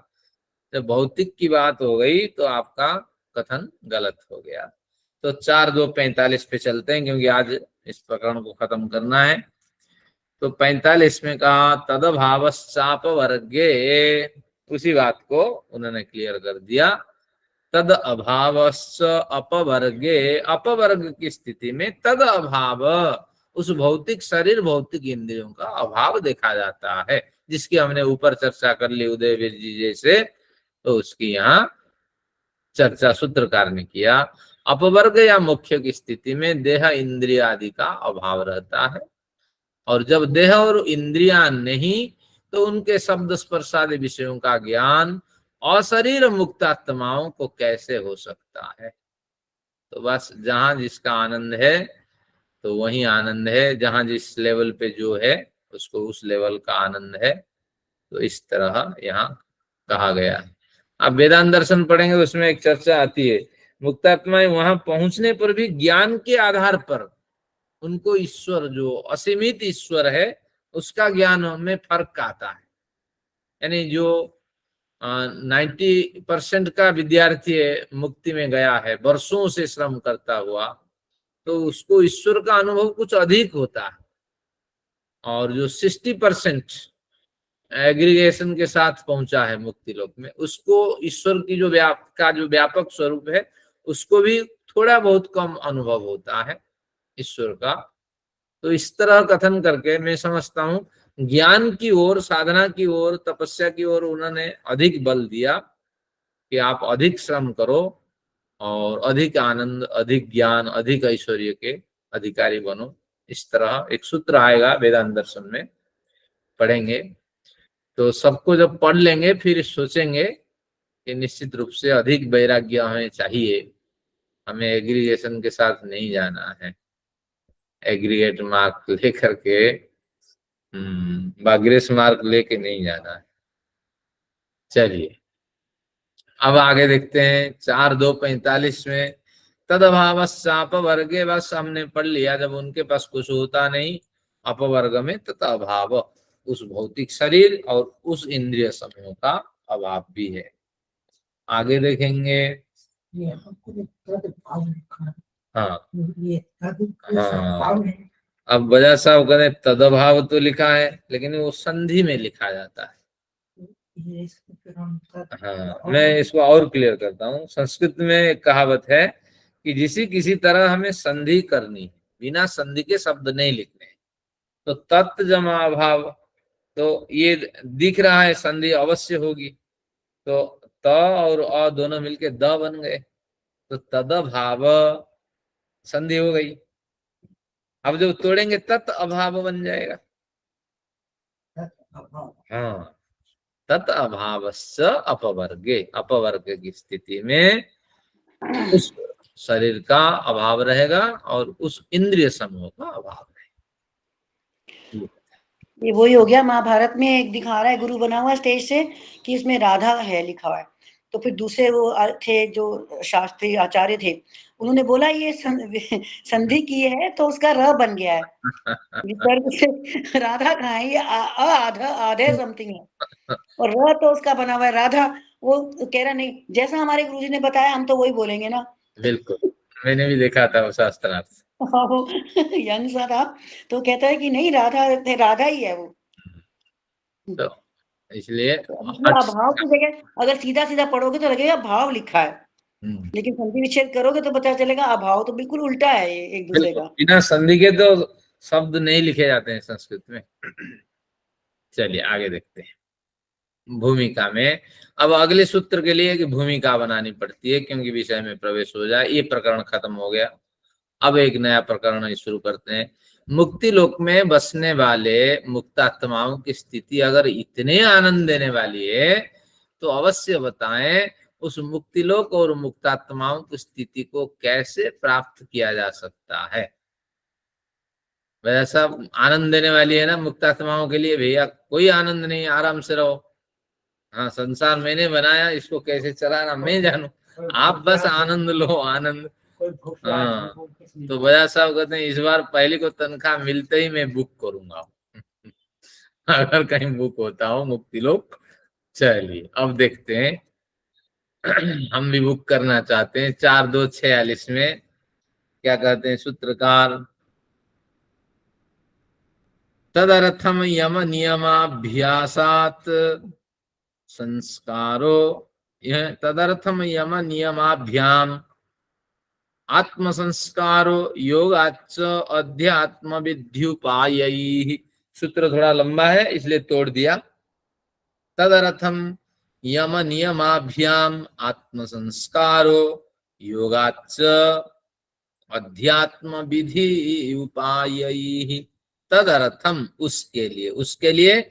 जब भौतिक की बात हो गई तो आपका कथन गलत हो गया। तो 4:2:45 पे चलते हैं, क्योंकि आज इस प्रकरण को खत्म करना है। तो 45 में कहा तदभावश्चाप वर्गे, उसी बात को उन्होंने क्लियर कर दिया। तद अभावश्च अपवर्गे, अपवर्ग की स्थिति में तद अभाव, उस भौतिक शरीर भौतिक इंद्रियों का अभाव देखा जाता है, जिसकी हमने ऊपर चर्चा कर ली उदयवीर जी जैसे, तो उसकी यहाँ चर्चा सूत्रकार ने किया। अपवर्ग या मुख्य की स्थिति में देह इंद्रिय आदि का अभाव रहता है, और जब देह और इंद्रियां नहीं तो उनके शब्द स्पर्श आदि विषयों का ज्ञान अशरीर मुक्त आत्माओं को कैसे हो सकता है। तो बस जहां जिसका आनंद है तो वही आनंद है, जहां जिस लेवल पे जो है उसको उस लेवल का आनंद है। तो इस तरह यहाँ कहा गया है। आप वेदांत दर्शन पढ़ेंगे तो उसमें एक चर्चा आती है, मुक्तात्माएं वहां पहुंचने पर भी ज्ञान के आधार पर उनको ईश्वर, जो असीमित ईश्वर है, उसका ज्ञान में फर्क आता है। यानी जो 90% का विद्यार्थी है, मुक्ति में गया है वर्षों से श्रम करता हुआ, तो उसको ईश्वर का अनुभव कुछ अधिक होता है। और जो 60% एग्रीगेशन के साथ पहुंचा है मुक्ति लोक में, उसको ईश्वर की जो व्यापक स्वरूप है उसको भी थोड़ा बहुत कम अनुभव होता है ईश्वर का। तो इस तरह कथन करके मैं समझता हूं ज्ञान की ओर, साधना की ओर, तपस्या की ओर उन्होंने अधिक बल दिया कि आप अधिक श्रम करो और अधिक आनंद, अधिक ज्ञान, अधिक ऐश्वर्य के अधिकारी बनो। इस तरह एक सूत्र आएगा वेदांत दर्शन में, पढ़ेंगे तो सबको जब पढ़ लेंगे फिर सोचेंगे कि निश्चित रूप से अधिक वैराग्य हमें चाहिए, हमें एग्रीगेशन के साथ नहीं जाना है, एग्रीगेट मार्क लेकर के ग्रेस मार्क लेके नहीं जाना है। चलिए अब आगे देखते हैं 4.2.45 में तदभावस्याप वर्गे, बस हमने पढ़ लिया जब उनके पास कुछ होता नहीं अपवर्ग में तथा अभाव, उस भौतिक शरीर और उस इंद्रिय समूह का अभाव भी है। आगे देखेंगे हाँ हाँ, अब बजाज साहब कहते तदभाव तो लिखा है लेकिन वो संधि में लिखा जाता है। हाँ, मैं इसको और क्लियर करता हूँ। संस्कृत में एक कहावत है कि किसी तरह हमें संधि करनी है, बिना संधि के शब्द नहीं लिखने। तो तत् जमा अभाव, तो ये दिख रहा है संधि अवश्य होगी, तो त और अ दोनों मिलके द बन गए, तो तदभाव संधि हो गई। अब जब तोड़ेंगे तत् अभाव बन जाएगा। हाँ, तत् अभावस्य अपवर्गे, अपवर्ग की स्थिति में उस शरीर का अभाव रहेगा और उस इंद्रिय समूह का अभाव रहेगा। ये वही हो गया, महाभारत में एक दिखा रहा है गुरु बना हुआ स्टेज से कि इसमें राधा है लिखा हुआ है, तो फिर दूसरे वो थे जो शास्त्री आचार्य थे, उन्होंने बोला ये संधि की है तो उसका र बन गया है, विसर्ग से राधा कहाँ है, ये आधा आधे समथिंग है, और र तो उसका बना हुआ है राधा। वो कह रहा नहीं, जैसा हमारे गुरुजी ने बताया हम तो वही बोलेंगे ना। बिल्कुल, मैंने भी देखा था वो शास्त्रार्थ। यंग सा था, तो कहता है कि नहीं राधा ही है वो। तो इसलिए अभाव की जगह अगर सीधा सीधा पढ़ोगे तो लगेगा भाव लिखा है, लेकिन संधि विच्छेद करोगे तो पता चलेगा अभाव तो बिल्कुल उल्टा है एक दूसरे का। बिना संधि के तो शब्द नहीं लिखे जाते हैं संस्कृत में। चलिए आगे देखते हैं भूमिका में। अब अगले सूत्र के लिए कि भूमिका बनानी पड़ती है क्योंकि विषय में प्रवेश हो जाए, ये प्रकरण खत्म हो गया। अब एक नया प्रकरण शुरू करते हैं। मुक्ति लोक में बसने वाले मुक्तात्माओं की स्थिति अगर इतने आनंद देने वाली है तो अवश्य बताएं उस मुक्ति लोक और मुक्तात्माओं की स्थिति को कैसे प्राप्त किया जा सकता है। वैसा आनंद देने वाली है ना मुक्तात्माओं के लिए, भैया कोई आनंद नहीं, आराम से रहो। हाँ, संसार मैंने बनाया, इसको कैसे चलाना मैं जानू, आप बस आनंद लो, आनंद। हाँ, तो बजाज साहब कहते हैं इस बार पहले को तनख्वाह मिलते ही मैं बुक करूंगा अगर कहीं बुक होता हो मुक्ति लोक। चलिए अब देखते हैं हम भी बुक करना चाहते हैं। 4.2.46 में क्या कहते हैं सूत्रकार, तदर्थम यम नियमाभ्यासात संस्कारो, यह तदर्थम यम नियमाभ्याम आत्म संस्कारो योगाच अध्यात्म विद्युपायैः। सूत्र थोड़ा लंबा है इसलिए तोड़ दिया। तदर्थम यम नियमाभ्याम आत्म संस्कारो योगाच्च अध्यात्म विधि उपाय तदर्थम, उसके लिए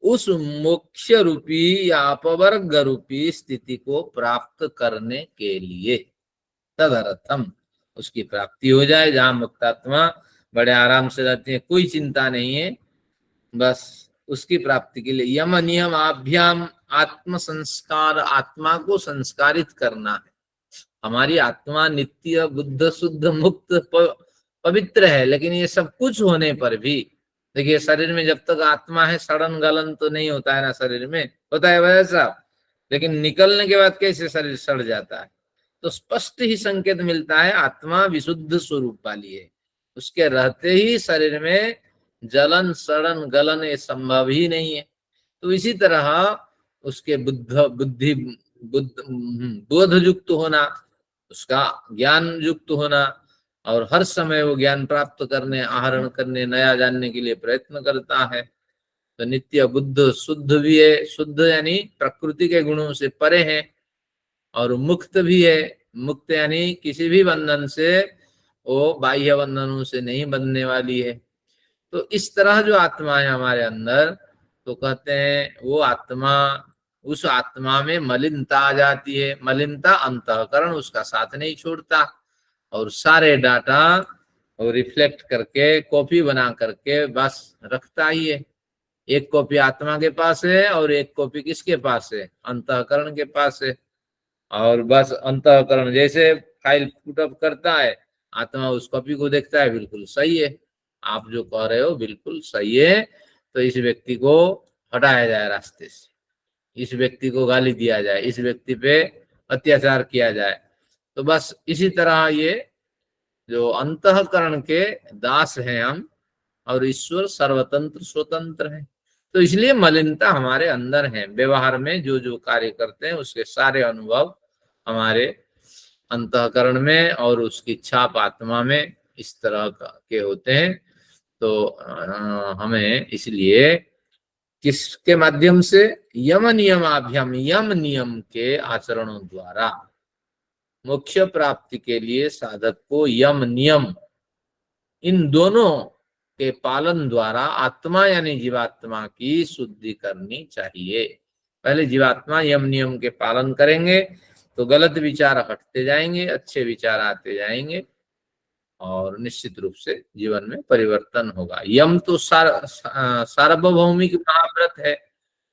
उस मोक्ष रूपी या अपवर्ग रूपी स्थिति को प्राप्त करने के लिए, तदर्थम, उसकी प्राप्ति हो जाए, जहां मुक्तात्मा बड़े आराम से रहते हैं, कोई चिंता नहीं है, बस उसकी प्राप्ति के लिए यम नियम आभ्याम आत्म संस्कार, आत्मा को संस्कारित करना है। हमारी आत्मा नित्य बुद्ध शुद्ध मुक्त पवित्र है, लेकिन ये सब कुछ होने पर भी देखिए, शरीर में जब तक आत्मा है सड़न गलन तो नहीं होता है ना, शरीर में होता है वैसा, लेकिन निकलने के बाद कैसे शरीर सड़ जाता है। तो स्पष्ट ही संकेत मिलता है आत्मा विशुद्ध स्वरूप वाली है, उसके रहते ही शरीर में जलन सड़न गलन ये संभव ही नहीं है। तो इसी तरह उसके बुद्धि बोध युक्त होना, उसका ज्ञान युक्त होना, और हर समय वो ज्ञान प्राप्त करने, आहरण करने, नया जानने के लिए प्रयत्न करता है। तो नित्य बुद्ध शुद्ध भी है, शुद्ध यानी प्रकृति के गुणों से परे है, और मुक्त भी है, मुक्त यानी किसी भी बंधन से, वो बाह्य बंधनों से नहीं बंधने वाली है। तो इस तरह जो आत्मा है हमारे अंदर, तो कहते हैं वो आत्मा, उस आत्मा में मलिनता आ जाती है। मलिनता अंतःकरण उसका साथ नहीं छोड़ता, और सारे डाटा वो रिफ्लेक्ट करके कॉपी बना करके बस रखता ही है। एक कॉपी आत्मा के पास है और एक कॉपी किसके पास है, अंतःकरण के पास है। और बस अंतःकरण जैसे फाइल पुटअप करता है, आत्मा उस कॉपी को देखता है, बिल्कुल सही है, आप जो कह रहे हो बिल्कुल सही है, तो इस व्यक्ति को हटाया जाए रास्ते से, इस व्यक्ति को गाली दिया जाए, इस व्यक्ति पे अत्याचार किया जाए। तो बस इसी तरह ये जो अंतःकरण के दास हैं हम, और ईश्वर सर्वतंत्र स्वतंत्र है। तो इसलिए मलिनता हमारे अंदर है, व्यवहार में जो जो कार्य करते हैं उसके सारे अनुभव हमारे अंतःकरण में और उसकी छाप आत्मा में इस तरह के होते हैं। तो हमें इसलिए किसके माध्यम से, यम नियमाभ्याम, यम नियम के आचरणों द्वारा मोक्ष प्राप्ति के लिए साधक को यम नियम, इन दोनों के पालन द्वारा आत्मा यानी जीवात्मा की शुद्धि करनी चाहिए। पहले जीवात्मा यम नियम के पालन करेंगे तो गलत विचार हटते जाएंगे, अच्छे विचार आते जाएंगे, और निश्चित रूप से जीवन में परिवर्तन होगा। यम तो सार्वभौमिक महाव्रत है,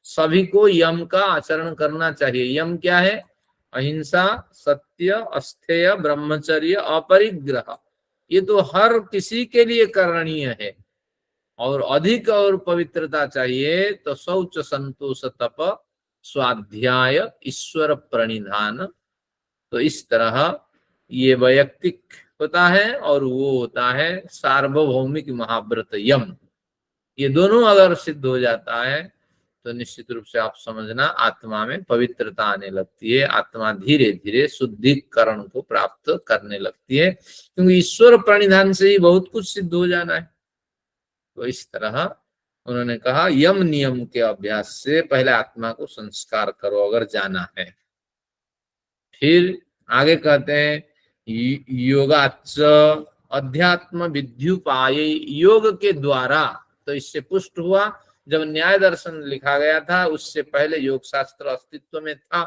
सभी को यम का आचरण करना चाहिए। यम क्या है? अहिंसा, सत्य, अस्थेय, ब्रह्मचर्य, अपरिग्रह। ये तो हर किसी के लिए करणीय है। और अधिक और पवित्रता चाहिए तो शौच, संतोष, तप, स्वाध्याय, ईश्वर प्रणिधान। तो इस तरह ये वैयक्तिक होता है और वो होता है सार्वभौमिक महाव्रत यम। ये दोनों अगर सिद्ध हो जाता है तो निश्चित रूप से आप समझना आत्मा में पवित्रता आने लगती है, आत्मा धीरे धीरे शुद्धिकरण को प्राप्त करने लगती है, क्योंकि ईश्वर प्रणिधान से ही बहुत कुछ सिद्ध हो जाना है। तो इस तरह उन्होंने कहा यम नियम के अभ्यास से पहले आत्मा को संस्कार करो अगर जाना है। फिर आगे कहते हैं योगाच्च अध्यात्म विद्युपाय, योग के द्वारा। तो इससे पुष्ट हुआ, जब न्याय दर्शन लिखा गया था उससे पहले योग शास्त्र अस्तित्व में था।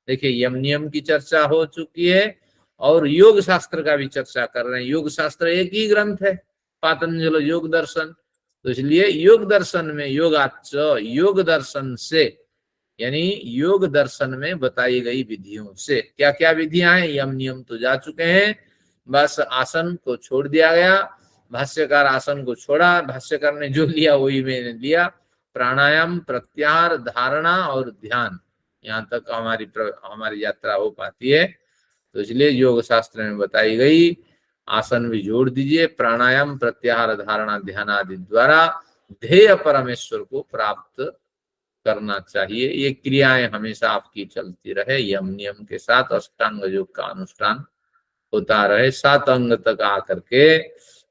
देखिए यम नियम की चर्चा हो चुकी है और योग शास्त्र का भी चर्चा कर रहे हैं। योग शास्त्र एक ही ग्रंथ है, पातंजल योग दर्शन। तो इसलिए योग दर्शन में योगाच्च, योग दर्शन से यानी योग दर्शन में बताई गई विधियों से, क्या क्या विधियां हैं, यम नियम तो जा चुके हैं, बस आसन को छोड़ दिया गया। भाष्यकार आसन को छोड़ा, भाष्यकार ने जो लिया वही मैंने लिया। प्राणायाम, प्रत्याहार, धारणा और ध्यान, यहाँ तक हमारी यात्रा हो पाती है। तो इसलिए योग शास्त्र में बताई गई आसन भी जोड़ दीजिए। प्राणायाम, प्रत्याहार, धारणा, ध्यान आदि द्वारा ध्येय परमेश्वर को प्राप्त करना चाहिए। ये क्रियाएं हमेशा आपकी चलती रहे यम नियम के साथ, अष्टांग योग का अनुष्ठान होता रहे। 7 अंग तक आकर के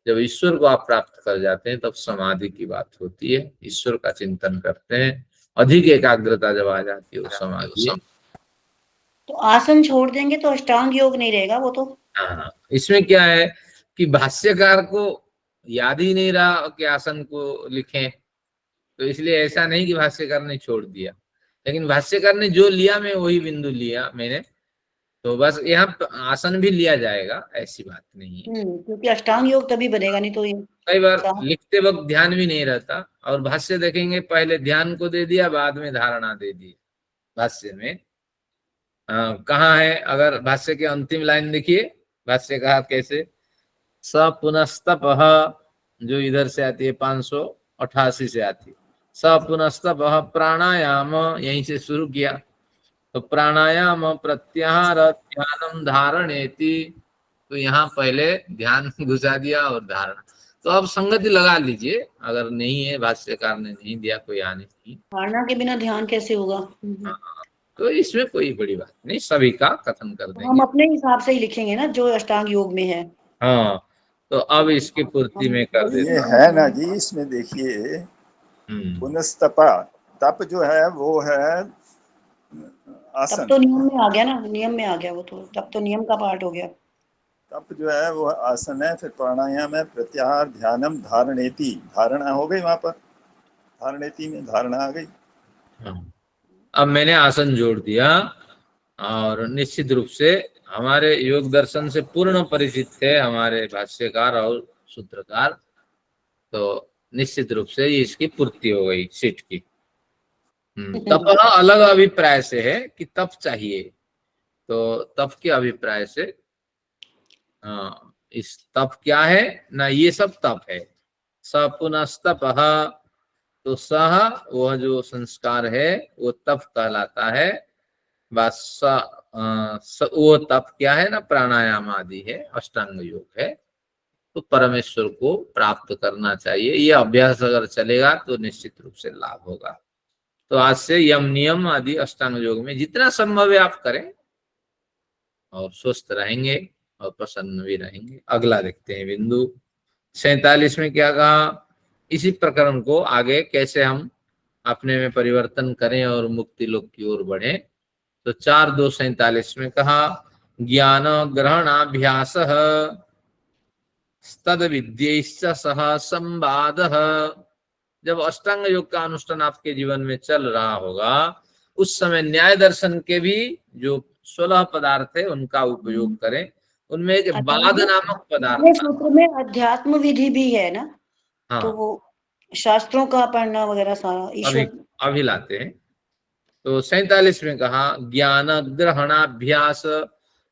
जब ईश्वर को आप प्राप्त कर जाते हैं तब समाधि की बात होती है, ईश्वर का चिंतन करते हैं, अधिक एकाग्रता जब आ जाती है उस समय। तो आसन छोड़ देंगे तो अष्टांग योग नहीं रहेगा वो तो। हाँ, इसमें क्या है कि भाष्यकार को याद ही नहीं रहा कि आसन को लिखें, तो इसलिए ऐसा नहीं कि भाष्यकार ने छोड़ दिया, लेकिन भाष्यकार ने जो लिया मैं वही बिंदु लिया मैंने, तो बस यहाँ आसन भी लिया जाएगा, ऐसी बात नहीं है। क्योंकि अष्टांग योग तभी बनेगा, नहीं तो ये कई बार लिखते वक्त ध्यान भी नहीं रहता, और भाष्य देखेंगे पहले ध्यान को दे दिया बाद में धारणा दे दी। भाष्य में कहाँ है, अगर भाष्य के अंतिम लाइन देखिए, भाष्य कहा कैसे, स पुनस्तपः, जो इधर से आती है 588 से आती है, स पुनस्तपः प्राणायाम, यहीं से शुरू किया, तो प्राणायाम प्रत्याहार ध्यानम धारणेति, तो यहाँ पहले ध्यान घुसा दिया और धारणा। तो अब संगति लगा लीजिए, अगर नहीं है, भाष्यकार ने नहीं दिया, कोई आने नहीं, धारणा के बिना ध्यान कैसे होगा। तो इसमें कोई बड़ी बात नहीं, सभी का कथन कर देंगे। हम अपने हिसाब से ही लिखेंगे ना जो अष्टांग योग में है। हाँ, तो अब इसकी पूर्ति में कर देते ये है ना जी, इसमें देखिए पुनस्तपा, तप जो है वो है आसन। तब तो नियम में आ गया ना, नियम में आ गया वो, तो तब तो नियम का पार्ट हो गया। तप जो है वो आसन है, फिर प्राणायाम है, प्रत्याहार ध्यानम धारणेति, धारणा हो गई वहां पर, धारणेति में धारणा आ गई। अब मैंने आसन जोड़ दिया, और निश्चित रूप से हमारे योग दर्शन से पूर्ण परिचित थे हमारे भाष्यकार और सूत्रकार, तो निश्चित रूप से इसकी पूर्ति हो गई सीट की। तप अलग अभिप्राय से है कि तप चाहिए, तो तप के अभिप्राय से इस तप क्या है ना, ये सब तप है। स पुनस्तपः, तो सह वह जो संस्कार है वो तप कहलाता है। बस वो तप क्या है ना, प्राणायाम आदि है, अष्टांग योग है, तो परमेश्वर को प्राप्त करना चाहिए। ये अभ्यास अगर चलेगा तो निश्चित रूप से लाभ होगा। तो आज से यम नियम आदि अष्टांग योग में जितना संभव है आप करें, और स्वस्थ रहेंगे और प्रसन्न भी रहेंगे। अगला देखते हैं बिंदु 47 में क्या कहा, इसी प्रकरण को आगे कैसे हम अपने में परिवर्तन करें और मुक्ति लोक की ओर बढ़े। तो 4:2:47 में कहा, ज्ञान ग्रहणाभ्यास तद विद्यैश्च सह संवाद। जब अष्टांग योग का अनुष्ठान आपके जीवन में चल रहा होगा, उस समय न्याय दर्शन के भी जो 16 पदार्थ है उनका उपयोग करें। उनमें एक बाद नामक पदार्थ, सूत्र में अध्यात्म विधि भी है ना। हाँ, तो वो शास्त्रों का पढ़ना वगैरह सारा ईश्वर अभी लाते हैं। तो 47 में कहा, ज्ञान ग्रहणाभ्यास,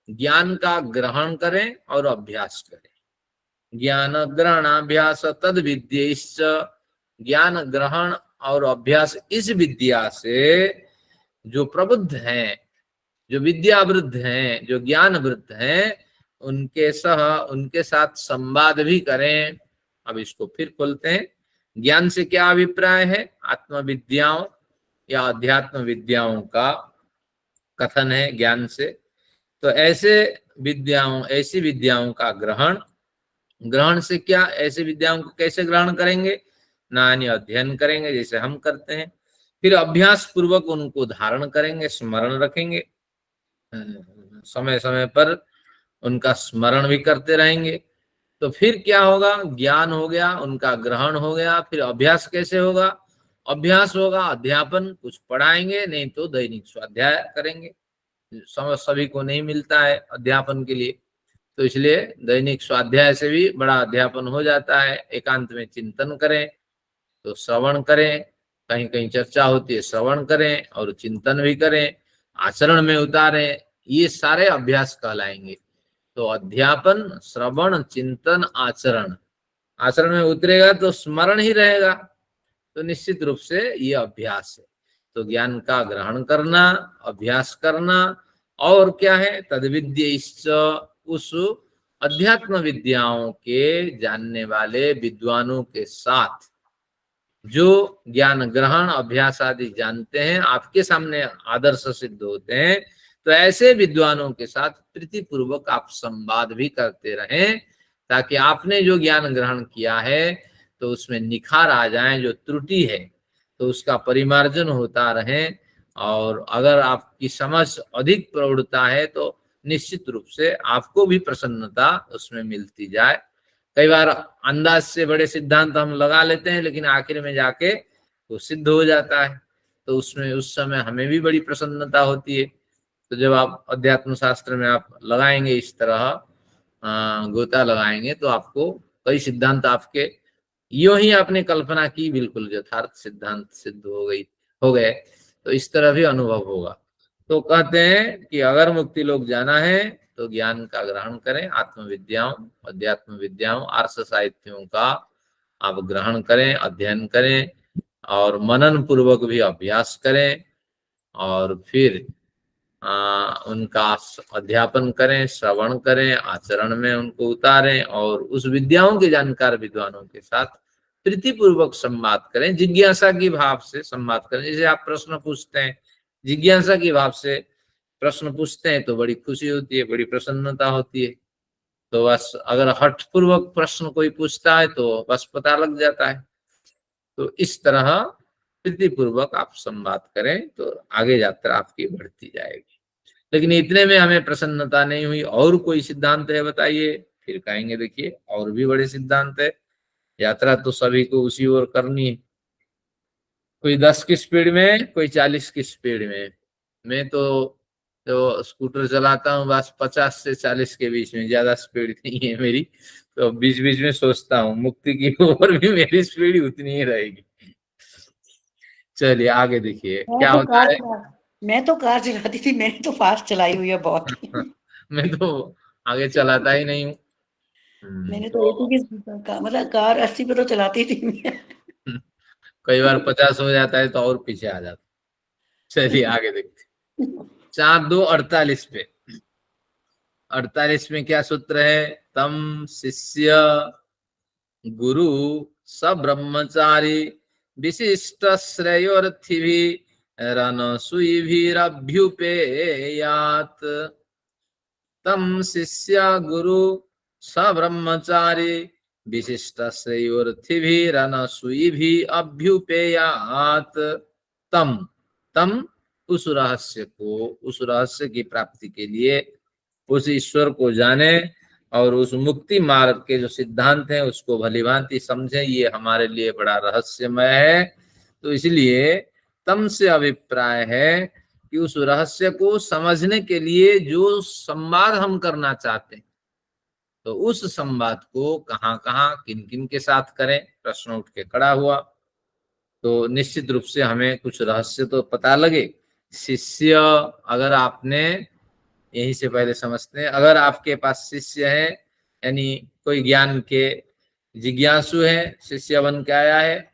ज्ञान का ग्रहण करें और अभ्यास करें। ज्ञान ग्रहणाभ्यास तद विद्यैश्च, ज्ञान ग्रहण और अभ्यास इस विद्या से जो प्रबुद्ध हैं, जो विद्यावृद्ध हैं, जो ज्ञान वृद्ध हैं, उनके साथ संवाद भी करें। अब इसको फिर खोलते हैं। ज्ञान से क्या अभिप्राय है, आत्मविद्याओं या अध्यात्म विद्याओं का कथन है ज्ञान से। तो ऐसी विद्याओं का ग्रहण से क्या, ऐसी विद्याओं को कैसे ग्रहण करेंगे ना, अध्ययन करेंगे जैसे हम करते हैं, फिर अभ्यास पूर्वक उनको धारण करेंगे, स्मरण रखेंगे, समय समय पर उनका स्मरण भी करते रहेंगे। तो फिर क्या होगा, ज्ञान हो गया, उनका ग्रहण हो गया, फिर अभ्यास कैसे होगा, अभ्यास होगा अध्यापन, कुछ पढ़ाएंगे, नहीं तो दैनिक स्वाध्याय करेंगे। समय सभी को नहीं मिलता है अध्यापन के लिए, तो इसलिए दैनिक स्वाध्याय से भी बड़ा अध्यापन हो जाता है। एकांत में चिंतन करें, तो श्रवण करें, कहीं कहीं चर्चा होती है, श्रवण करें और चिंतन भी करें, आचरण में उतारें, ये सारे अभ्यास कहलाएंगे। तो अध्यापन, श्रवण, चिंतन, आचरण, आचरण में उतरेगा तो स्मरण ही रहेगा, तो निश्चित रूप से ये अभ्यास है। तो ज्ञान का ग्रहण करना, अभ्यास करना, और क्या है, तद्विद्यैश्च, उस अध्यात्म विद्याओं के जानने वाले विद्वानों के साथ, जो ज्ञान ग्रहण अभ्यास आदि जानते हैं, आपके सामने आदर्श सिद्ध होते हैं, तो ऐसे विद्वानों के साथ प्रीति पूर्वक आप संवाद भी करते रहें, ताकि आपने जो ज्ञान ग्रहण किया है तो उसमें निखार आ जाए, जो त्रुटि है तो उसका परिमार्जन होता रहे। और अगर आपकी समझ अधिक प्रौढ़ता है तो निश्चित रूप से आपको भी प्रसन्नता उसमें मिलती जाए। कई बार अंदाज से बड़े सिद्धांत हम लगा लेते हैं, लेकिन आखिर में जाके वो सिद्ध हो जाता है, तो उसमें उस समय हमें भी बड़ी प्रसन्नता होती है। तो जब आप अध्यात्म शास्त्र में आप लगाएंगे इस तरह गोता लगाएंगे, तो आपको कई सिद्धांत आपके यूं ही आपने कल्पना की बिल्कुल यथार्थ सिद्धांत सिद्ध हो गए। तो इस तरह भी अनुभव होगा। तो कहते हैं कि अगर मुक्ति लोग जाना है तो ज्ञान का ग्रहण करें, आत्मविद्याओं अध्यात्म विद्याओं आर्ष साहित्यों का आप ग्रहण करें, अध्ययन करें और मनन पूर्वक भी अभ्यास करें और फिर उनका अध्यापन करें, श्रवण करें, आचरण में उनको उतारें और उस विद्याओं के जानकार विद्वानों के साथ प्रीति पूर्वक संवाद करें, जिज्ञासा की भाव से संवाद करें। जैसे आप प्रश्न पूछते हैं, जिज्ञासा की भाव से प्रश्न पूछते हैं तो बड़ी खुशी होती है, बड़ी प्रसन्नता होती है। तो बस अगर हठ पूर्वक प्रश्न कोई पूछता है तो बस पता लग जाता है। तो इस तरह प्रीति पूर्वक आप संवाद करें तो आगे यात्रा आपकी बढ़ती जाएगी। लेकिन इतने में हमें प्रसन्नता नहीं हुई, और कोई सिद्धांत है बताइए, फिर कहेंगे देखिए और भी बड़े सिद्धांत है। यात्रा तो सभी को उसी ओर करनी है, कोई 10 की स्पीड में, कोई 40 की स्पीड में। मैं तो स्कूटर चलाता हूँ बस 50 से 40 के बीच में, ज्यादा स्पीड नहीं है मेरी। तो बीच बीच में सोचता हूँ मुक्ति की ओर भी मेरी स्पीड उतनी ही रहेगी। चलिए आगे देखिए क्या होता है। मैं तो कार चलाती थी, मैंने तो फास्ट चलाई हुई है बहुत। मैं तो आगे चलाता ही नहीं हूँ। मैंने तो 80 की स्पीड का मतलब कार 80 पे तो चलाती थी मैं। कई बार 50 हो जाता है तो और पीछे आ जाता। चलिए आगे देखते 4-2-48 पे। 48 में क्या सूत्र है? तम शिष्य गुरु स ब्रह्मचारी विशिष्ट श्रेयोर्थी भी रणसुईभिरभ्युपेयात। तम शिष्य गुरु स ब्रह्मचारी विशिष्ट श्रेयोर्थी भी रणसुईभिरभ्युपेयात। तम तम उस रहस्य को, उस रहस्य की प्राप्ति के लिए उस ईश्वर को जाने और उस मुक्ति मार्ग के जो सिद्धांत हैं उसको भलीभांति समझे। ये हमारे लिए बड़ा रहस्यमय है। तो इसलिए तम से अभिप्राय है कि उस रहस्य को समझने के लिए जो संवाद हम करना चाहते हैं, तो उस संवाद को कहाँ कहाँ किन किन के साथ करें, प्रश्न उठ के खड़ा हुआ। तो निश्चित रूप से हमें कुछ रहस्य तो पता लगे। शिष्य, अगर आपने यहीं से पहले समझते हैं, अगर आपके पास शिष्य है यानी कोई ज्ञान के जिज्ञासु है, शिष्य बन के आया है,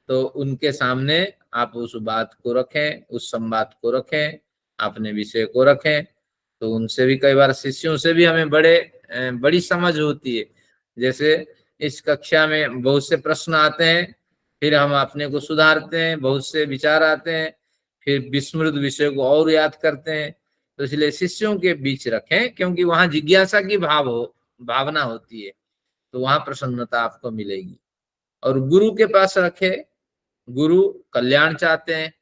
तो उनके सामने आप उस बात को रखें, उस संवाद को रखें, अपने विषय को रखें। तो उनसे भी कई बार शिष्यों से भी हमें बड़ी समझ होती है। जैसे इस कक्षा में बहुत से प्रश्न आते हैं, फिर हम अपने को सुधारते हैं, बहुत से विचार आते हैं, फिर विस्मृत विषय को और याद करते हैं। तो इसलिए शिष्यों के बीच रखें, क्योंकि वहां जिज्ञासा की भावना होती है, तो वहां प्रसन्नता आपको मिलेगी। और गुरु के पास रखे, गुरु कल्याण चाहते हैं,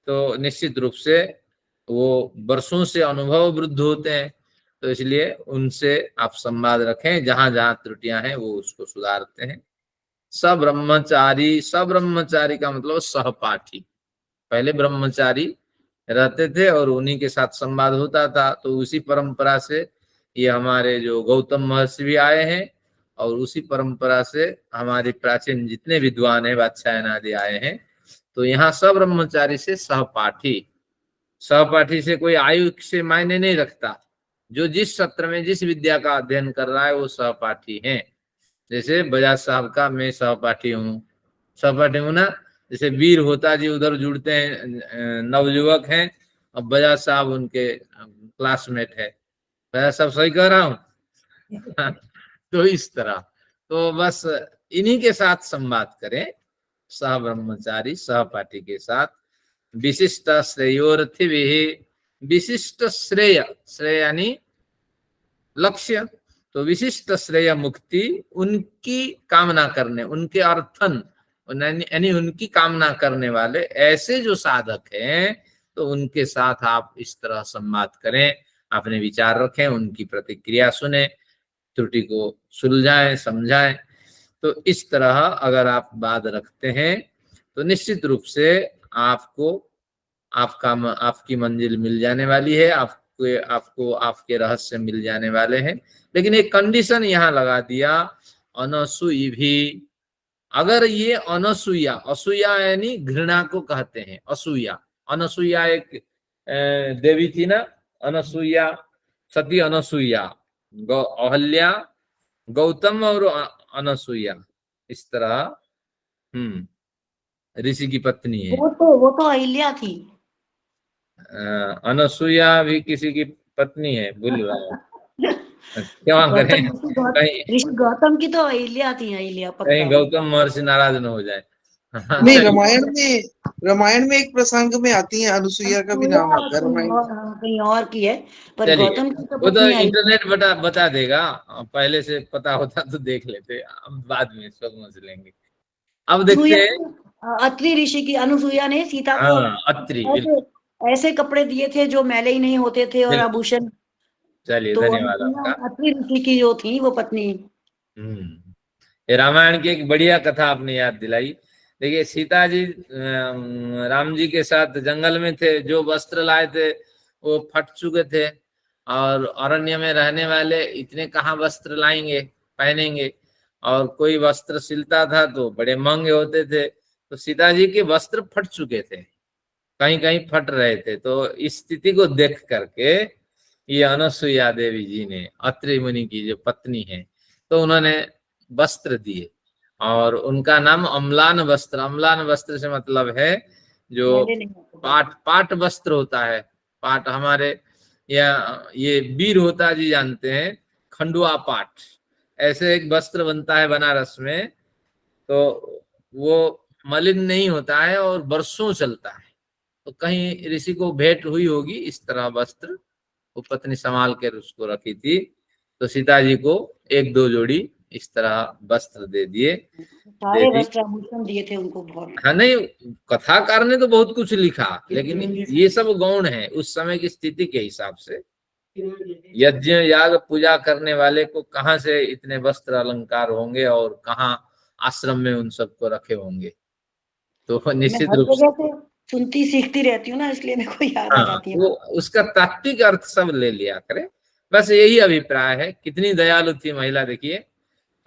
तो निश्चित रूप से वो वर्षों से अनुभव वृद्ध होते हैं, तो इसलिए उनसे आप संवाद रखें, जहां जहां त्रुटियां हैं वो उसको सुधारते हैं। सब्रह्मचारी, सब्रह्मचारी का मतलब सहपाठी। पहले ब्रह्मचारी रहते थे और उन्हीं के साथ संवाद होता था। तो उसी परंपरा से ये हमारे जो गौतम महर्षि भी आए हैं, और उसी परंपरा से हमारे प्राचीन जितने विद्वान है, वात्स्यायन आदि आए हैं। तो यहाँ सब्रह्मचारी से सहपाठी, सहपाठी से कोई आयु से मायने नहीं रखता, जो जिस सत्र में जिस विद्या का अध्ययन कर रहा है वो सहपाठी है। जैसे बजाज साहब का मैं सहपाठी हूँ, सहपाठी हूँ ना। जैसे वीर होता जी उधर जुड़ते हैं, नवयुवक हैं, और बजाज साहब उनके क्लासमेट है। बजाज साहब सही कह रहा हूँ? तो इस तरह, तो बस इन्हीं के साथ संवाद करें, सह ब्रह्मचारी सहपाठी के साथ। विशिष्ट श्रेयोर्थी भी, विशिष्ट श्रेय, श्रेय यानी लक्ष्य, तो विशिष्ट श्रेय मुक्ति, उनकी कामना करने, उनके अर्थन यानी उनकी कामना करने वाले ऐसे जो साधक हैं, तो उनके साथ आप इस तरह संवाद करें, अपने विचार रखें, उनकी प्रतिक्रिया सुने, त्रुटि को सुलझाएं, समझाएं। तो इस तरह अगर आप बात रखते हैं तो निश्चित रूप से आपको आपकी मंजिल मिल जाने वाली है, आपको आपके रहस्य मिल जाने वाले हैं। लेकिन एक कंडीशन यहाँ लगा दिया, अनसूई भी। अगर ये अनसूया, असूया यानी घृणा को कहते हैं, असूया। अनसूया एक देवी थी ना, अनसूया, सती अनसूया, अहल्या, गौतम और अनसूया, इस तरह ऋषि की पत्नी है। वो तो अहिल्या थी। अनसूया भी किसी की पत्नी है, भूल रहा है। क्या करें, ऋषि गौतम की तो अहिल्या थी, अहिल्या कहीं पक्का। गौतम महर्षि नाराज न हो जाए। नहीं, रामायण में एक प्रसंग में आती है, अनुसुईया का भी नाम आता है रामायण में। कहीं और की है, पर चलिए, गौतम की तो वो तो पत्नी इंटरनेट बता देगा, पहले से पता होता तो देख लेते, अब बाद में समझ लेंगे। अब देखते हैं अत्रि ऋषि की अनुसुईया ने सीता को अत्रि, ऐसे कपड़े दिए थे जो मैले ही नहीं होते थे और आभूषण। चलिए, तो धन्यवाद आपका। अत्रि ऋषि की जो थी वो पत्नी। ये रामायण की एक बढ़िया कथा आपने याद दिलाई। देखिए, सीता जी राम जी के साथ जंगल में थे, जो वस्त्र लाए थे वो फट चुके थे, और अरण्य में रहने वाले इतने कहाँ वस्त्र लाएंगे, पहनेंगे, और कोई वस्त्र सिलता था तो बड़े महंगे होते थे। तो सीता जी के वस्त्र फट चुके थे, कहीं कहीं फट रहे थे। तो इस स्थिति को देख करके ये अनसुईया देवी जी ने, अत्रि मुनि की जो पत्नी है, तो उन्होंने वस्त्र दिए, और उनका नाम अम्लान वस्त्र। अम्लान वस्त्र से मतलब है जो पाट वस्त्र होता है। पाट हमारे या ये वीर होता जी जानते हैं, खंडुआ पाट, ऐसे एक वस्त्र बनता है बनारस में, तो वो मलिन नहीं होता है और बरसों चलता है। तो कहीं ऋषि को भेंट हुई होगी इस तरह वस्त्र, वो पत्नी संभाल कर उसको रखी थी। तो सीता जी को एक दो जोड़ी इस तरह वस्त्र दे दिए। सारे वस्त्र आभूषण दिए थे उनको बहुत। हाँ, नहीं, कथाकार ने तो बहुत कुछ लिखा, लेकिन ये सब गौण है उस समय की स्थिति के हिसाब से। यज्ञ याग पूजा करने वाले को कहाँ से इतने वस्त्र अलंकार होंगे, और कहाँ आश्रम में उन सबको रखे होंगे। तो निश्चित रूप से सुनती सीखती रहती हूँ ना, इसलिए मेरे को याद आ जाती है। वो उसका तात्विक अर्थ सब ले लिया करे, बस यही अभिप्राय है। कितनी दयालु थी महिला, देखिए,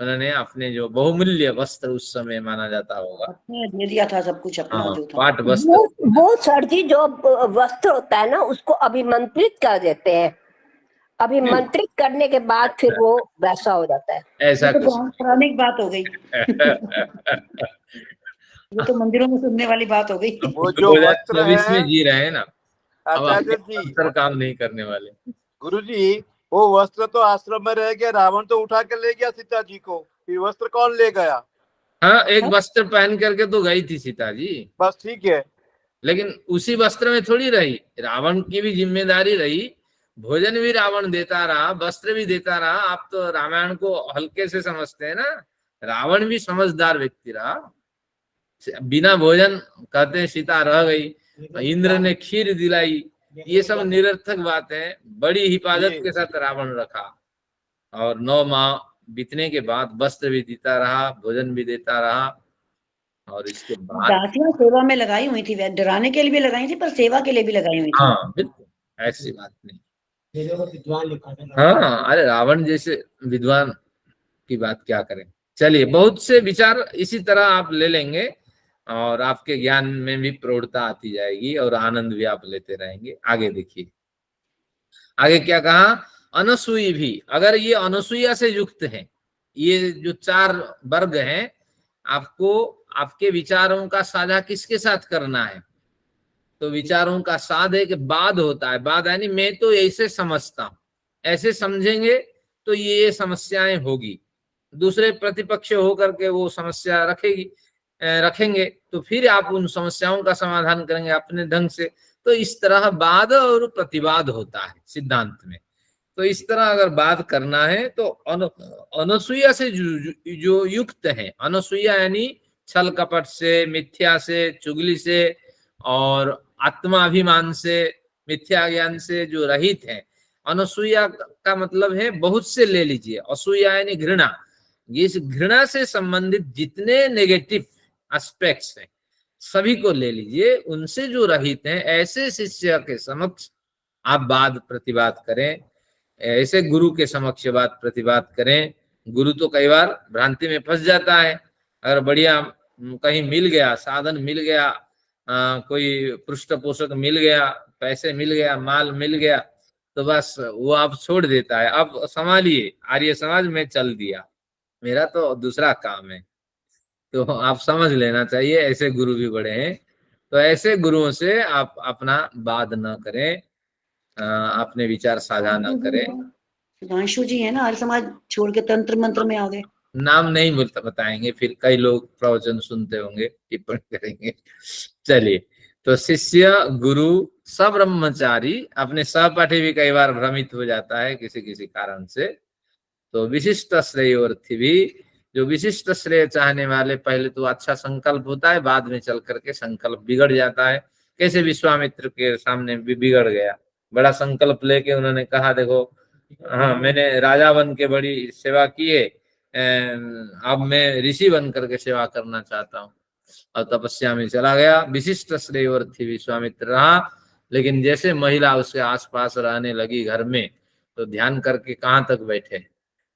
उन्होंने अपने जो बहुमूल्य वस्त्र उस समय माना जाता होगा, दे दिया था सब कुछ अपना जो था। पाट वस्त्र। वो सर जी जो वस्त्र होता है ना, उसको अभिमंत्रित कर देते हैं, अभिमंत्रित करने के बाद फिर वो वैसा हो जाता है। ऐसा तो पौराणिक बात हो गई। वो तो मंदिरों में सुनने वाली बात हो गई। वो जो वस्त्र है, में जी रहे हैं ना, आचार्य जी, वस्त्र काम नहीं करने वाले। गुरुजी, वो वस्त्र तो आश्रम में रह गया, रावण तो उठा के ले गया सीता जी को, फिर वस्त्र कौन ले गया? हाँ, एक वस्त्र पहन करके तो गई थी सीता जी, बस ठीक है, लेकिन उसी वस्त्र में थोड़ी रही। रावण की भी जिम्मेदारी रही, भोजन भी रावण देता रहा, वस्त्र भी देता रहा। आप तो रामायण को हल्के से समझते हैं ना, रावण भी समझदार व्यक्ति रहा। बिना भोजन कहते हैं सीता रह गई, इंद्र ने खीर दिलाई, ये सब निरर्थक बातें। बड़ी हिफाजत के साथ रावण रखा, और 9 माह बीतने के बाद वस्त्र भी देता रहा, भोजन भी देता रहा, और इसके बाद दासियां सेवा में लगाई हुई थी, डराने के लिए भी लगाई थी, पर सेवा के लिए भी लगाई हुई थी। हाँ, बिल्कुल, ऐसी बात नहीं। हाँ, अरे रावण जैसे विद्वान की बात क्या करें। चलिए, बहुत से विचार इसी तरह आप ले लेंगे, और आपके ज्ञान में भी प्रौढ़ता आती जाएगी, और आनंद भी आप लेते रहेंगे। आगे देखिए, आगे क्या कहा, अनसूई भी। अगर ये अनसूया से युक्त है, ये जो 4 वर्ग हैं, आपको आपके विचारों का साझा किसके साथ करना है? तो विचारों का साध एक बाद होता है। बाद यानी मैं तो ऐसे समझता हूं, ऐसे समझेंगे तो ये समस्याएं होगी। दूसरे प्रतिपक्ष होकर के वो समस्या रखेंगे, तो फिर आप उन समस्याओं का समाधान करेंगे अपने ढंग से। तो इस तरह वाद और प्रतिवाद होता है सिद्धांत में। तो इस तरह अगर बात करना है तो अनसूया से जो युक्त है, अनसूया यानी छल कपट से, मिथ्या से, चुगली से और आत्माभिमान से, मिथ्या ज्ञान से जो रहित हैं। अनसूया का मतलब है बहुत से ले लीजिए, असूया यानी घृणा। इस घृणा से संबंधित जितने नेगेटिव एस्पेक्ट्स हैं सभी को ले लीजिए, उनसे जो रहित हैं ऐसे शिष्य के समक्ष आप वाद प्रतिवाद करें, ऐसे गुरु के समक्ष बात प्रतिवाद करें। गुरु तो कई बार भ्रांति में फंस जाता है, अगर बढ़िया कहीं मिल गया, साधन मिल गया, कोई पृष्ठपोषक मिल गया, पैसे मिल गया, माल मिल गया, तो बस वो आप छोड़ देता है। अब संभालिए, आर्य समाज में चल दिया, मेरा तो दूसरा काम है। तो आप समझ लेना चाहिए, ऐसे गुरु भी बड़े हैं। तो ऐसे गुरुओं से आप अपना वाद न करें, अपने विचार साझा न करें। सुधांशु जी है ना, आर्य समाज छोड़ के तंत्र मंत्र में आ गए। नाम नहीं बताएंगे, फिर कई लोग प्रवचन सुनते होंगे, टिप्पणी करेंगे। चलिए, तो शिष्य, गुरु, सब्रह्मचारी, अपने सहपाठी भी कई बार भ्रमित हो जाता है किसी किसी कारण से। तो विशिष्ट श्रेयोर्थी भी, जो विशिष्ट श्रेय चाहने वाले, पहले तो अच्छा संकल्प होता है, बाद में चल करके संकल्प बिगड़ जाता है। कैसे विश्वामित्र के सामने भी बिगड़ गया, बड़ा संकल्प लेके उन्होंने कहा देखो, हाँ मैंने राजा बन के बड़ी सेवा की है, अब मैं ऋषि बन करके सेवा करना चाहता हूँ, और तपस्या में चला गया। विशिष्ट श्रेयोर्थी विश्वामित्र रहा, लेकिन जैसे महिला उसके आसपास रहने लगी घर में, तो ध्यान करके कहाँ तक बैठे,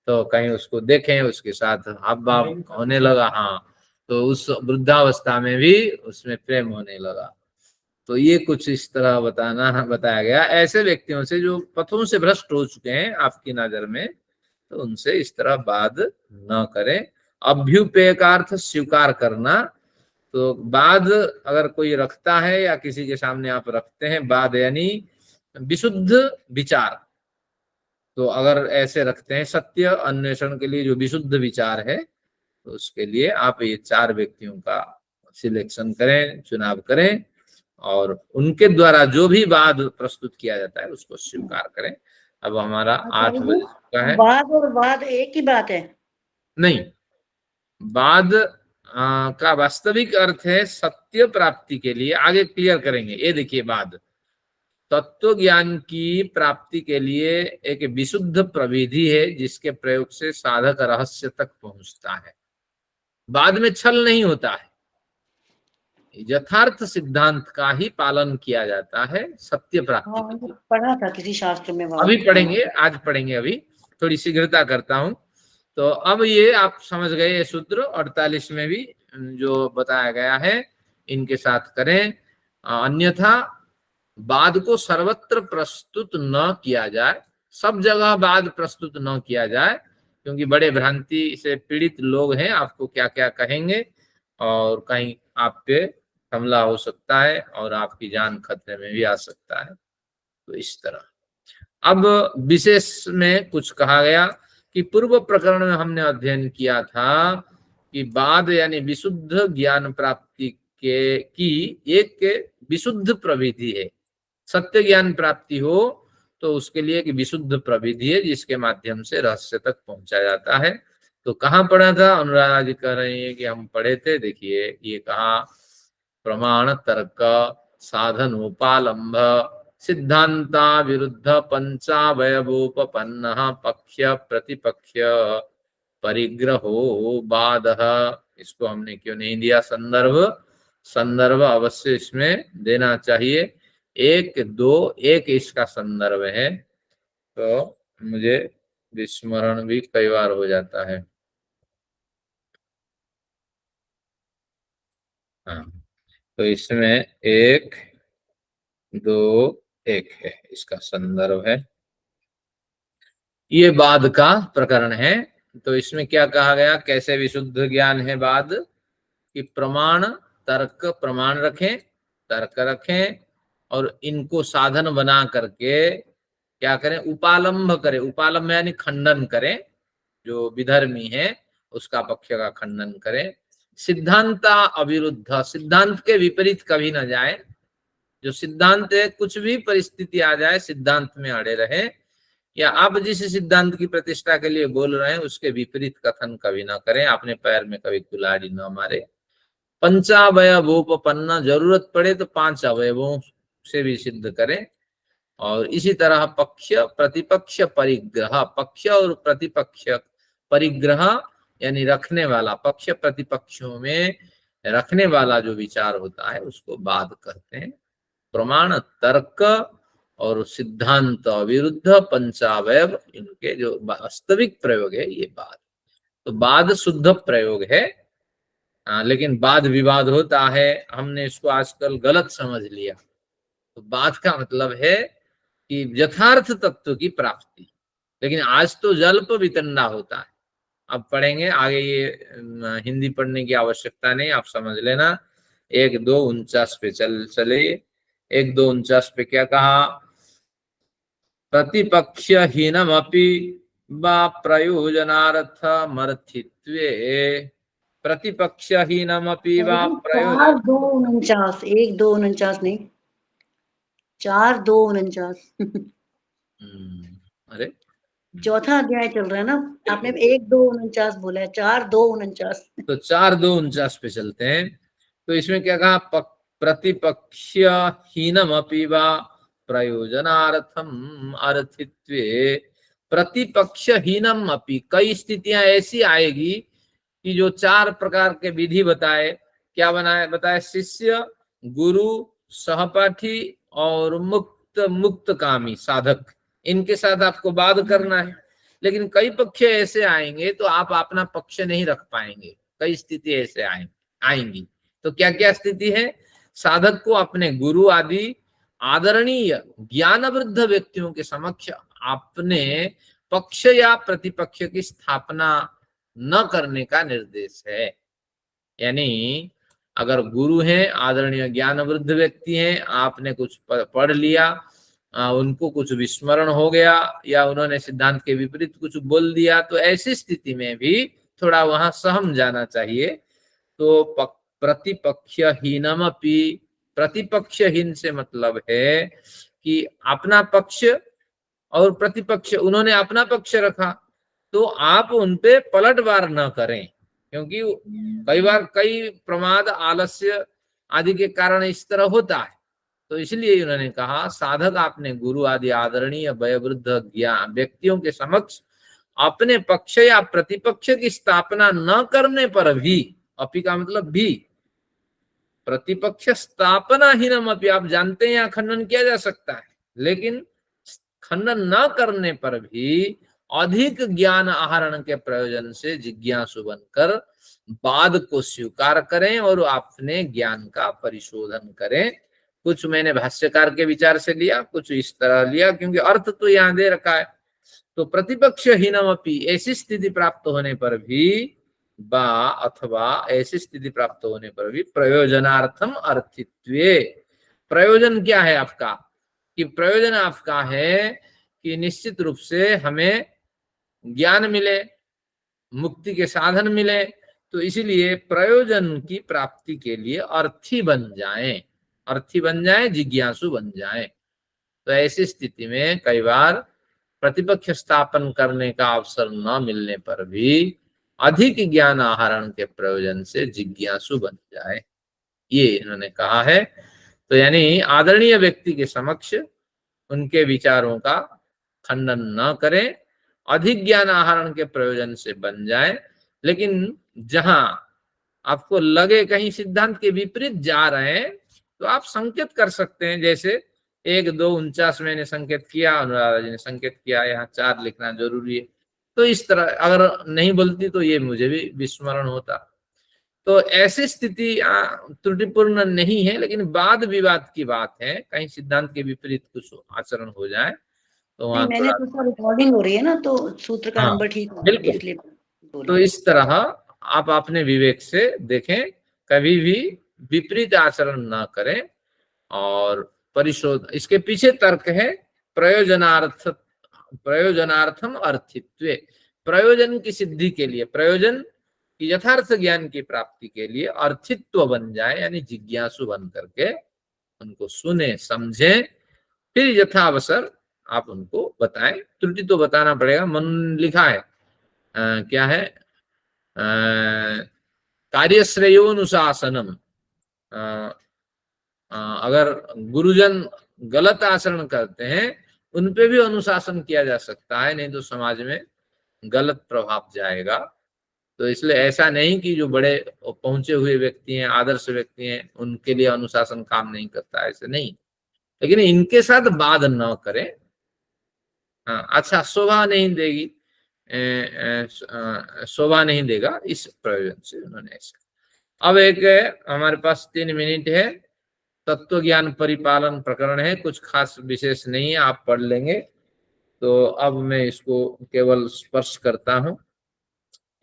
तो कहीं उसको देखें, उसके साथ हाव भाव होने लगा। हाँ, तो उस वृद्धावस्था में भी उसमें प्रेम होने लगा। तो ये कुछ इस तरह बताया गया। ऐसे व्यक्तियों से जो पथों से भ्रष्ट हो चुके हैं आपकी नजर में, तो उनसे इस तरह वाद न करें। अभ्युपेय का अर्थ स्वीकार करना। तो वाद अगर कोई रखता है या किसी के सामने आप रखते हैं, वाद यानी विशुद्ध विचार, तो अगर ऐसे रखते हैं सत्य अन्वेषण के लिए जो विशुद्ध विचार है, तो उसके लिए आप ये 4 व्यक्तियों का सिलेक्शन करें, चुनाव करें, और उनके द्वारा जो भी वाद प्रस्तुत किया जाता है उसको स्वीकार करें। अब हमारा 8 बज चुका है। वाद और वाद एक ही बात है? नहीं, वाद का वास्तविक अर्थ है सत्य प्राप्ति के लिए, आगे क्लियर करेंगे। ये देखिए, वाद तत्व ज्ञान की प्राप्ति के लिए एक विशुद्ध प्रविधि है, जिसके प्रयोग से साधक रहस्य तक पहुंचता है। बाद में छल नहीं होता है, यथार्थ सिद्धांत का ही पालन किया जाता है सत्य प्राप्ति। हाँ, पढ़ा था किसी शास्त्र में। अभी पढ़ेंगे, आज पढ़ेंगे, अभी थोड़ी शीघ्रता करता हूं। तो अब ये आप समझ गए, ये सूत्र 48 में भी जो बताया गया है, इनके साथ करें। अन्यथा वाद को सर्वत्र प्रस्तुत न किया जाए, सब जगह वाद प्रस्तुत न किया जाए, क्योंकि बड़े भ्रांति से पीड़ित लोग हैं, आपको क्या क्या कहेंगे और कहीं आप पे हमला हो सकता है और आपकी जान खतरे में भी आ सकता है। तो इस तरह अब विशेष में कुछ कहा गया कि पूर्व प्रकरण में हमने अध्ययन किया था कि वाद यानी विशुद्ध ज्ञान प्राप्ति की एक विशुद्ध प्रविधि है। सत्य ज्ञान प्राप्ति हो तो उसके लिए एक विशुद्ध प्रविधि है, जिसके माध्यम से रहस्य तक पहुंचा जाता है। तो कहाँ पढ़ा था? अनुराधा जी कह रही है कि हम पढ़े थे। देखिए, ये कहा, प्रमाण तर्क साधन उपालंभ सिद्धांता विरुद्ध पंचावयवोपपन्न पक्ष प्रतिपक्ष परिग्रहो बाधः। इसको हमने क्यों नहीं दिया संदर्भ? संदर्भ अवश्य इसमें देना चाहिए। 1, 2, 1 इसका संदर्भ है, तो मुझे विस्मरण भी कई बार हो जाता है। हाँ, तो इसमें 1, 2, 1 है, इसका संदर्भ है। ये वाद का प्रकरण है। तो इसमें क्या कहा गया, कैसे विशुद्ध ज्ञान है वाद? कि प्रमाण तर्क, प्रमाण रखें, तर्क रखें, और इनको साधन बना करके क्या करें? उपालंभ करें। उपालंभ यानी खंडन करें, जो विधर्मी है उसका पक्ष का खंडन करें। सिद्धांता अविरुद्ध, सिद्धांत के विपरीत कभी ना जाए। जो सिद्धांत है, कुछ भी परिस्थिति आ जाए सिद्धांत में अड़े रहे, या आप जिस सिद्धांत की प्रतिष्ठा के लिए बोल रहे हैं उसके विपरीत कथन कभी ना करें। अपने पैर में कभी कुल्हाड़ी न मारे। पंचावयवोपपन्न, जरूरत पड़े तो 5 अवयवों से भी सिद्ध करें। और इसी तरह पक्ष प्रतिपक्ष परिग्रह, पक्ष और प्रतिपक्ष परिग्रह यानी रखने वाला, पक्ष प्रतिपक्षों में रखने वाला जो विचार होता है उसको वाद कहते हैं। प्रमाण तर्क और सिद्धांत विरुद्ध पंचावयव, इनके जो वास्तविक प्रयोग है ये वाद। तो वाद शुद्ध प्रयोग है, लेकिन वाद विवाद होता है, हमने इसको आजकल गलत समझ लिया। तो वाद का मतलब है कि यथार्थ तत्व की प्राप्ति, लेकिन आज तो जल्प वितंडा होता है। अब पढ़ेंगे आगे, ये हिंदी पढ़ने की आवश्यकता नहीं, आप समझ लेना। 1:2:49 पे चले 1:2:49 पे क्या कहा? प्रतिपक्षहीनमपि वा प्रयोजनार्थमर्थित्वे, प्रतिपक्षहीनमपि वा प्रयोजन 4:2:49, 1:2:49 नहीं, 4:2:49। अरे चौथा अध्याय चल रहा है ना, आपने 1:2:49 बोला है, 4:2:49। तो 4:2:49 पे चलते हैं। तो इसमें क्या कहा? प्रतिपक्षहीनमपि वा प्रयोजनार्थम अर्थित्वे, प्रतिपक्षहीनम अपि, कई स्थितियां ऐसी आएगी कि जो 4 प्रकार के विधि बताए, क्या बताए? शिष्य, गुरु, सहपाठी और मुक्तकामी साधक, इनके साथ आपको वाद करना है। लेकिन कई पक्ष ऐसे आएंगे तो आप अपना पक्ष नहीं रख पाएंगे, कई स्थिति ऐसे आएंगी। तो क्या क्या स्थिति है? साधक को अपने गुरु आदि आदरणीय ज्ञानवृद्ध व्यक्तियों के समक्ष अपने पक्ष या प्रतिपक्ष की स्थापना न करने का निर्देश है। यानी अगर गुरु हैं, आदरणीय ज्ञानवृद्ध व्यक्ति हैं, आपने कुछ पढ़ लिया, उनको कुछ विस्मरण हो गया या उन्होंने सिद्धांत के विपरीत कुछ बोल दिया, तो ऐसी स्थिति में भी थोड़ा वहां सहम जाना चाहिए। तो प्रतिपक्षहीनमपि, प्रतिपक्षहीन से मतलब है कि अपना पक्ष और प्रतिपक्ष, उन्होंने अपना पक्ष रखा तो आप उनपे पलटवार न करें, क्योंकि कई बार कई प्रमाद, आलस्य आदि के कारण इस तरह होता है। तो इसलिए उन्होंने कहा साधक आपने गुरु आदि आदरणीय वयोवृद्ध ज्ञान व्यक्तियों के समक्ष अपने पक्ष या प्रतिपक्ष की स्थापना न करने पर भी, अपि का मतलब भी, प्रतिपक्ष स्थापनाहीनम अपि, आप जानते हैं यहाँ खंडन किया जा सकता है, लेकिन खंडन न करने पर भी अधिक ज्ञान आहरण के प्रयोजन से जिज्ञासु बनकर वाद को स्वीकार करें और अपने ज्ञान का परिशोधन करें। कुछ मैंने भाष्यकार के विचार से लिया, कुछ इस तरह लिया, क्योंकि अर्थ तो यहाँ दे रखा है। तो प्रतिपक्षहीनमपि, ऐसी स्थिति प्राप्त होने पर भी, बा अथवा ऐसी स्थिति प्राप्त होने पर भी प्रयोजनार्थम अर्थित्वे, प्रयोजन क्या है आपका? कि प्रयोजन आपका है कि निश्चित रूप से हमें ज्ञान मिले, मुक्ति के साधन मिले, तो इसीलिए प्रयोजन की प्राप्ति के लिए अर्थी बन जाएं, अर्थी बन जाएं, जिज्ञासु बन जाएं। तो ऐसी स्थिति में कई बार प्रतिपक्ष स्थापन करने का अवसर न मिलने पर भी अधिक ज्ञान आहरण के प्रयोजन से जिज्ञासु बन जाए, ये इन्होंने कहा है। तो यानी आदरणीय व्यक्ति के समक्ष उनके विचारों का खंडन न करें, अधिक ज्ञान आहरण के प्रयोजन से बन जाए। लेकिन जहां आपको लगे कहीं सिद्धांत के विपरीत जा रहे हैं तो आप संकेत कर सकते हैं, जैसे 1:2:49 मैंने संकेत किया, अनुराधा जी ने संकेत किया, यहाँ 4 लिखना जरूरी है। तो इस तरह अगर नहीं बोलती तो ये मुझे भी विस्मरण होता। तो ऐसी स्थिति त्रुटिपूर्ण नहीं है, लेकिन वाद विवाद की बात है, कहीं सिद्धांत के विपरीत कुछ आचरण हो जाए तो वहां मैंने तो रिकॉर्डिंग हो रही है ना, तो सूत्र का नंबर ठीक है, बिल्कुल। इसलिए तो इस तरह आप अपने विवेक से देखें, कभी भी विपरीत आचरण न करें और परिशोध। इसके पीछे तर्क है प्रयोजनार्थम अर्थित्वे, प्रयोजन की सिद्धि के लिए, प्रयोजन की यथार्थ ज्ञान की प्राप्ति के लिए अर्थित्व बन जाए, यानी जिज्ञासु बन करके उनको सुने समझें, फिर यथावसर आप उनको बताएं। त्रुटि तो बताना पड़ेगा, मन लिखा है क्या है कार्यश्रेयोनुशासनम, अगर गुरुजन गलत आचरण करते हैं उन पे भी अनुशासन किया जा सकता है, नहीं तो समाज में गलत प्रभाव जाएगा। तो इसलिए ऐसा नहीं कि जो बड़े पहुंचे हुए व्यक्ति हैं, आदर्श व्यक्ति हैं, उनके लिए अनुशासन काम नहीं करता, ऐसे नहीं। लेकिन इनके साथ वाद न करें। अच्छा, शोभा नहीं देगी, शोभा नहीं देगा, इस प्रयोजन से उन्होंने ऐसा। अब एक हमारे पास 3 मिनट है, तत्व ज्ञान परिपालन प्रकरण है, कुछ खास विशेष नहीं है, आप पढ़ लेंगे। तो अब मैं इसको केवल स्पर्श करता हूं।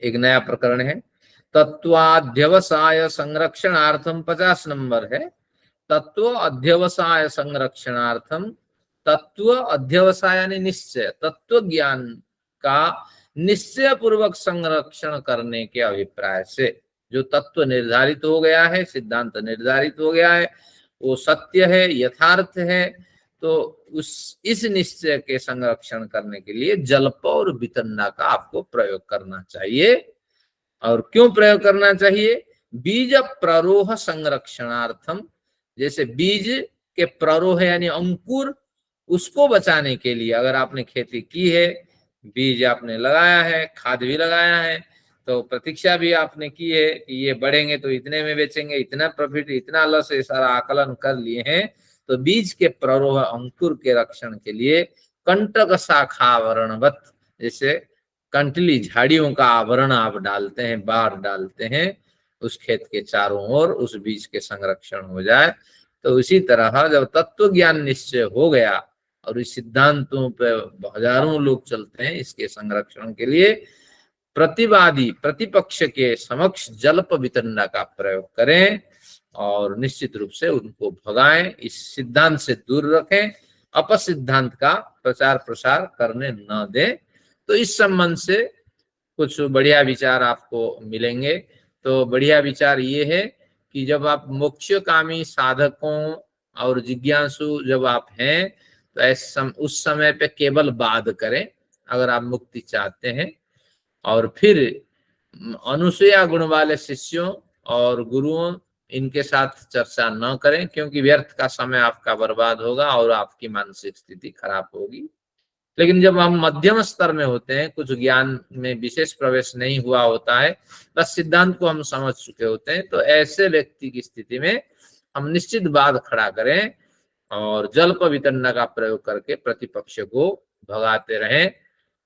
एक नया प्रकरण है, तत्वाध्यवसाय संरक्षणार्थम, 50 नंबर है। तत्व अध्यवसाय संरक्षणार्थम, तत्व अध्यवसाय यानी निश्चय, तत्व ज्ञान का निश्चय पूर्वक संरक्षण करने के अभिप्राय से, जो तत्व निर्धारित हो गया है, सिद्धांत निर्धारित हो गया है, वो सत्य है, यथार्थ है, तो इस निश्चय के संरक्षण करने के लिए जल्प और वितंडा का आपको प्रयोग करना चाहिए। और क्यों प्रयोग करना चाहिए? बीज प्ररोह संरक्षणार्थम, जैसे बीज के प्ररोह यानी अंकुर, उसको बचाने के लिए, अगर आपने खेती की है, बीज आपने लगाया है, खाद भी लगाया है, तो प्रतीक्षा भी आपने की है कि ये बढ़ेंगे तो इतने में बेचेंगे, इतना प्रॉफिट, इतना लॉस, ये सारा आकलन कर लिए हैं। तो बीज के प्ररोह, अंकुर के रक्षण के लिए कंटक शाखा आवरणवत, जैसे कंटली झाड़ियों का आवरण आप डालते हैं, बार डालते हैं उस खेत के चारों ओर, उस बीज के संरक्षण हो जाए। तो इसी तरह जब तत्व ज्ञान निश्चय हो गया और इस सिद्धांतों पे हजारों लोग चलते हैं, इसके संरक्षण के लिए प्रतिवादी, प्रतिपक्ष के समक्ष जल्प वितंडा का प्रयोग करें और निश्चित रूप से उनको भगाएं, इस सिद्धांत से दूर रखें, अपसिद्धांत का प्रचार प्रसार करने न दें। तो इस संबंध से कुछ बढ़िया विचार आपको मिलेंगे। तो बढ़िया विचार ये है कि जब आप मोक्षकामी साधकों और जिज्ञासु जब आप हैं, तो उस समय पे केवल वाद करें अगर आप मुक्ति चाहते हैं, और फिर अनुसूया गुण वाले शिष्यों और गुरुओं, इनके साथ चर्चा न करें, क्योंकि व्यर्थ का समय आपका बर्बाद होगा और आपकी मानसिक स्थिति खराब होगी। लेकिन जब हम मध्यम स्तर में होते हैं, कुछ ज्ञान में विशेष प्रवेश नहीं हुआ होता है, बस सिद्धांत को हम समझ चुके होते हैं, तो ऐसे व्यक्ति की स्थिति में हम निश्चित वाद खड़ा करें और जल्प वितंडा का प्रयोग करके प्रतिपक्ष को भगाते रहें।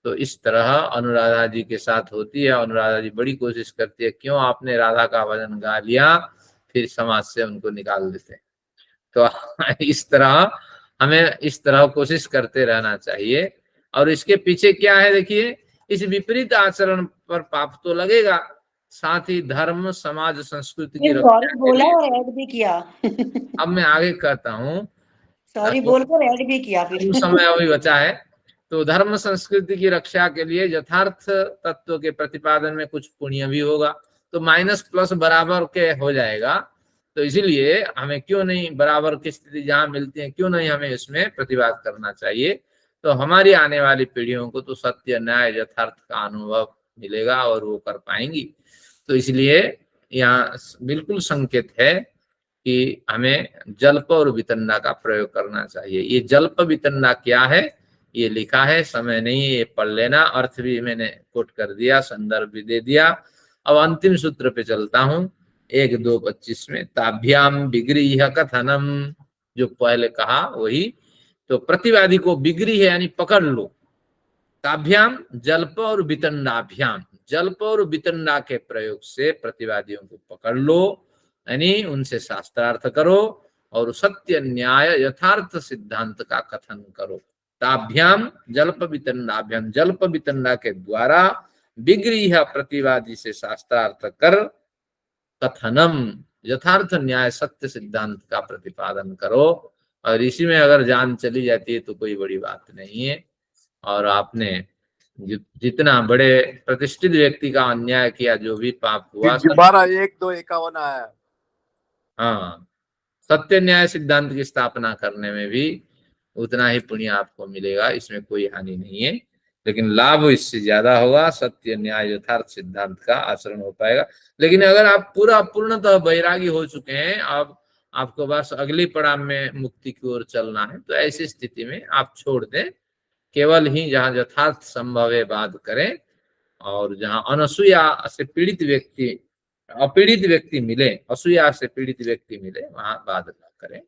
तो इस तरह अनुराधा जी के साथ होती है। अनुराधा जी बड़ी कोशिश करती है, क्यों आपने राधा का भजन गा लिया, फिर समाज से उनको निकाल देते हैं। तो इस तरह हमें इस तरह कोशिश करते रहना चाहिए। और इसके पीछे क्या है देखिए, इस विपरीत आचरण पर पाप तो लगेगा, साथ ही धर्म, समाज, संस्कृति की रक्षा के बोला लिए। और ऐड भी किया। अब मैं आगे कहता हूँ, सॉरी बोलकर ऐड भी किया फिर। समय अभी बचा है। तो धर्म संस्कृति की रक्षा के लिए यथार्थ तत्व के प्रतिपादन में कुछ पुण्य भी होगा, तो माइनस प्लस बराबर के हो जाएगा। तो इसीलिए हमें क्यों नहीं, बराबर की स्थिति जहां मिलती है, क्यों नहीं हमें इसमें प्रतिवाद करना चाहिए। तो हमारी आने वाली पीढ़ियों को तो सत्य, न्याय, यथार्थ का अनुभव मिलेगा और वो कर पाएंगी। तो इसलिए यहाँ बिल्कुल संकेत है कि हमें जल्प और वितंडा का प्रयोग करना चाहिए। ये जल्प वितंडा क्या है, ये लिखा है, समय नहीं है, ये पढ़ लेना। अर्थ भी मैंने कोट कर दिया, संदर्भ भी दे दिया। अब अंतिम सूत्र पे चलता हूं, 1-2-25 में, ताभ्याम विगृह्य कथनम, जो पहले कहा वही। तो प्रतिवादी को विगृह्य यानी पकड़ लो, ताभ्याम जल्प और वितंडाभ्याम, जल्प और वितंडा के प्रयोग से प्रतिवादियों को पकड़ लो, यानी उनसे शास्त्रार्थ करो और सत्य, न्याय, यथार्थ सिद्धांत का कथन करो। ताभ्याम जल्प वितंडाभ्याम, जल्प वितंडा के द्वारा विगृह्य प्रतिवादी से शास्त्रार्थ कर, कथनम यथार्थ, न्याय, सत्य सिद्धांत का प्रतिपादन करो। और इसी में अगर जान चली जाती है तो कोई बड़ी बात नहीं है। और आपने जितना बड़े प्रतिष्ठित व्यक्ति का अन्याय किया, जो भी पाप हुआ, 12-1-2-51 आया। हाँ, सत्य न्याय सिद्धांत की स्थापना करने में भी उतना ही पुण्य आपको मिलेगा, इसमें कोई हानि नहीं है। लेकिन लाभ इससे ज्यादा होगा, सत्य न्याय यथार्थ सिद्धांत का आचरण हो पाएगा। लेकिन अगर आप पूर्णतः वैरागी हो चुके हैं, अब आपको बस अगली पड़ाव में मुक्ति की ओर चलना है, तो ऐसी स्थिति में आप छोड़ दें, केवल ही जहाँ यथार्थ संभव है बात करें, और जहाँ अनसूया से पीड़ित व्यक्ति, अपीड़ित व्यक्ति मिले, असूया से पीड़ित व्यक्ति मिले, वहां बात न करें।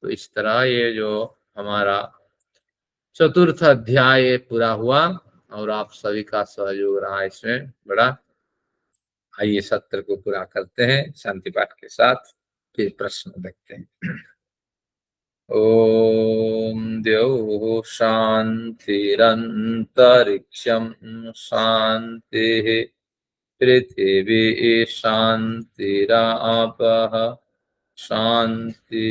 तो इस तरह ये जो हमारा चतुर्थ अध्याय पूरा हुआ, और आप सभी का सहयोग रहा इसमें बड़ा। आइए सत्र को पूरा करते हैं शांति पाठ के साथ, फिर प्रश्न देखते हैं। ओम द्यौः शान्तिरन्तरिक्षं शान्तिः, पृथिवी शान्तिरापः शान्तिरोषधयः।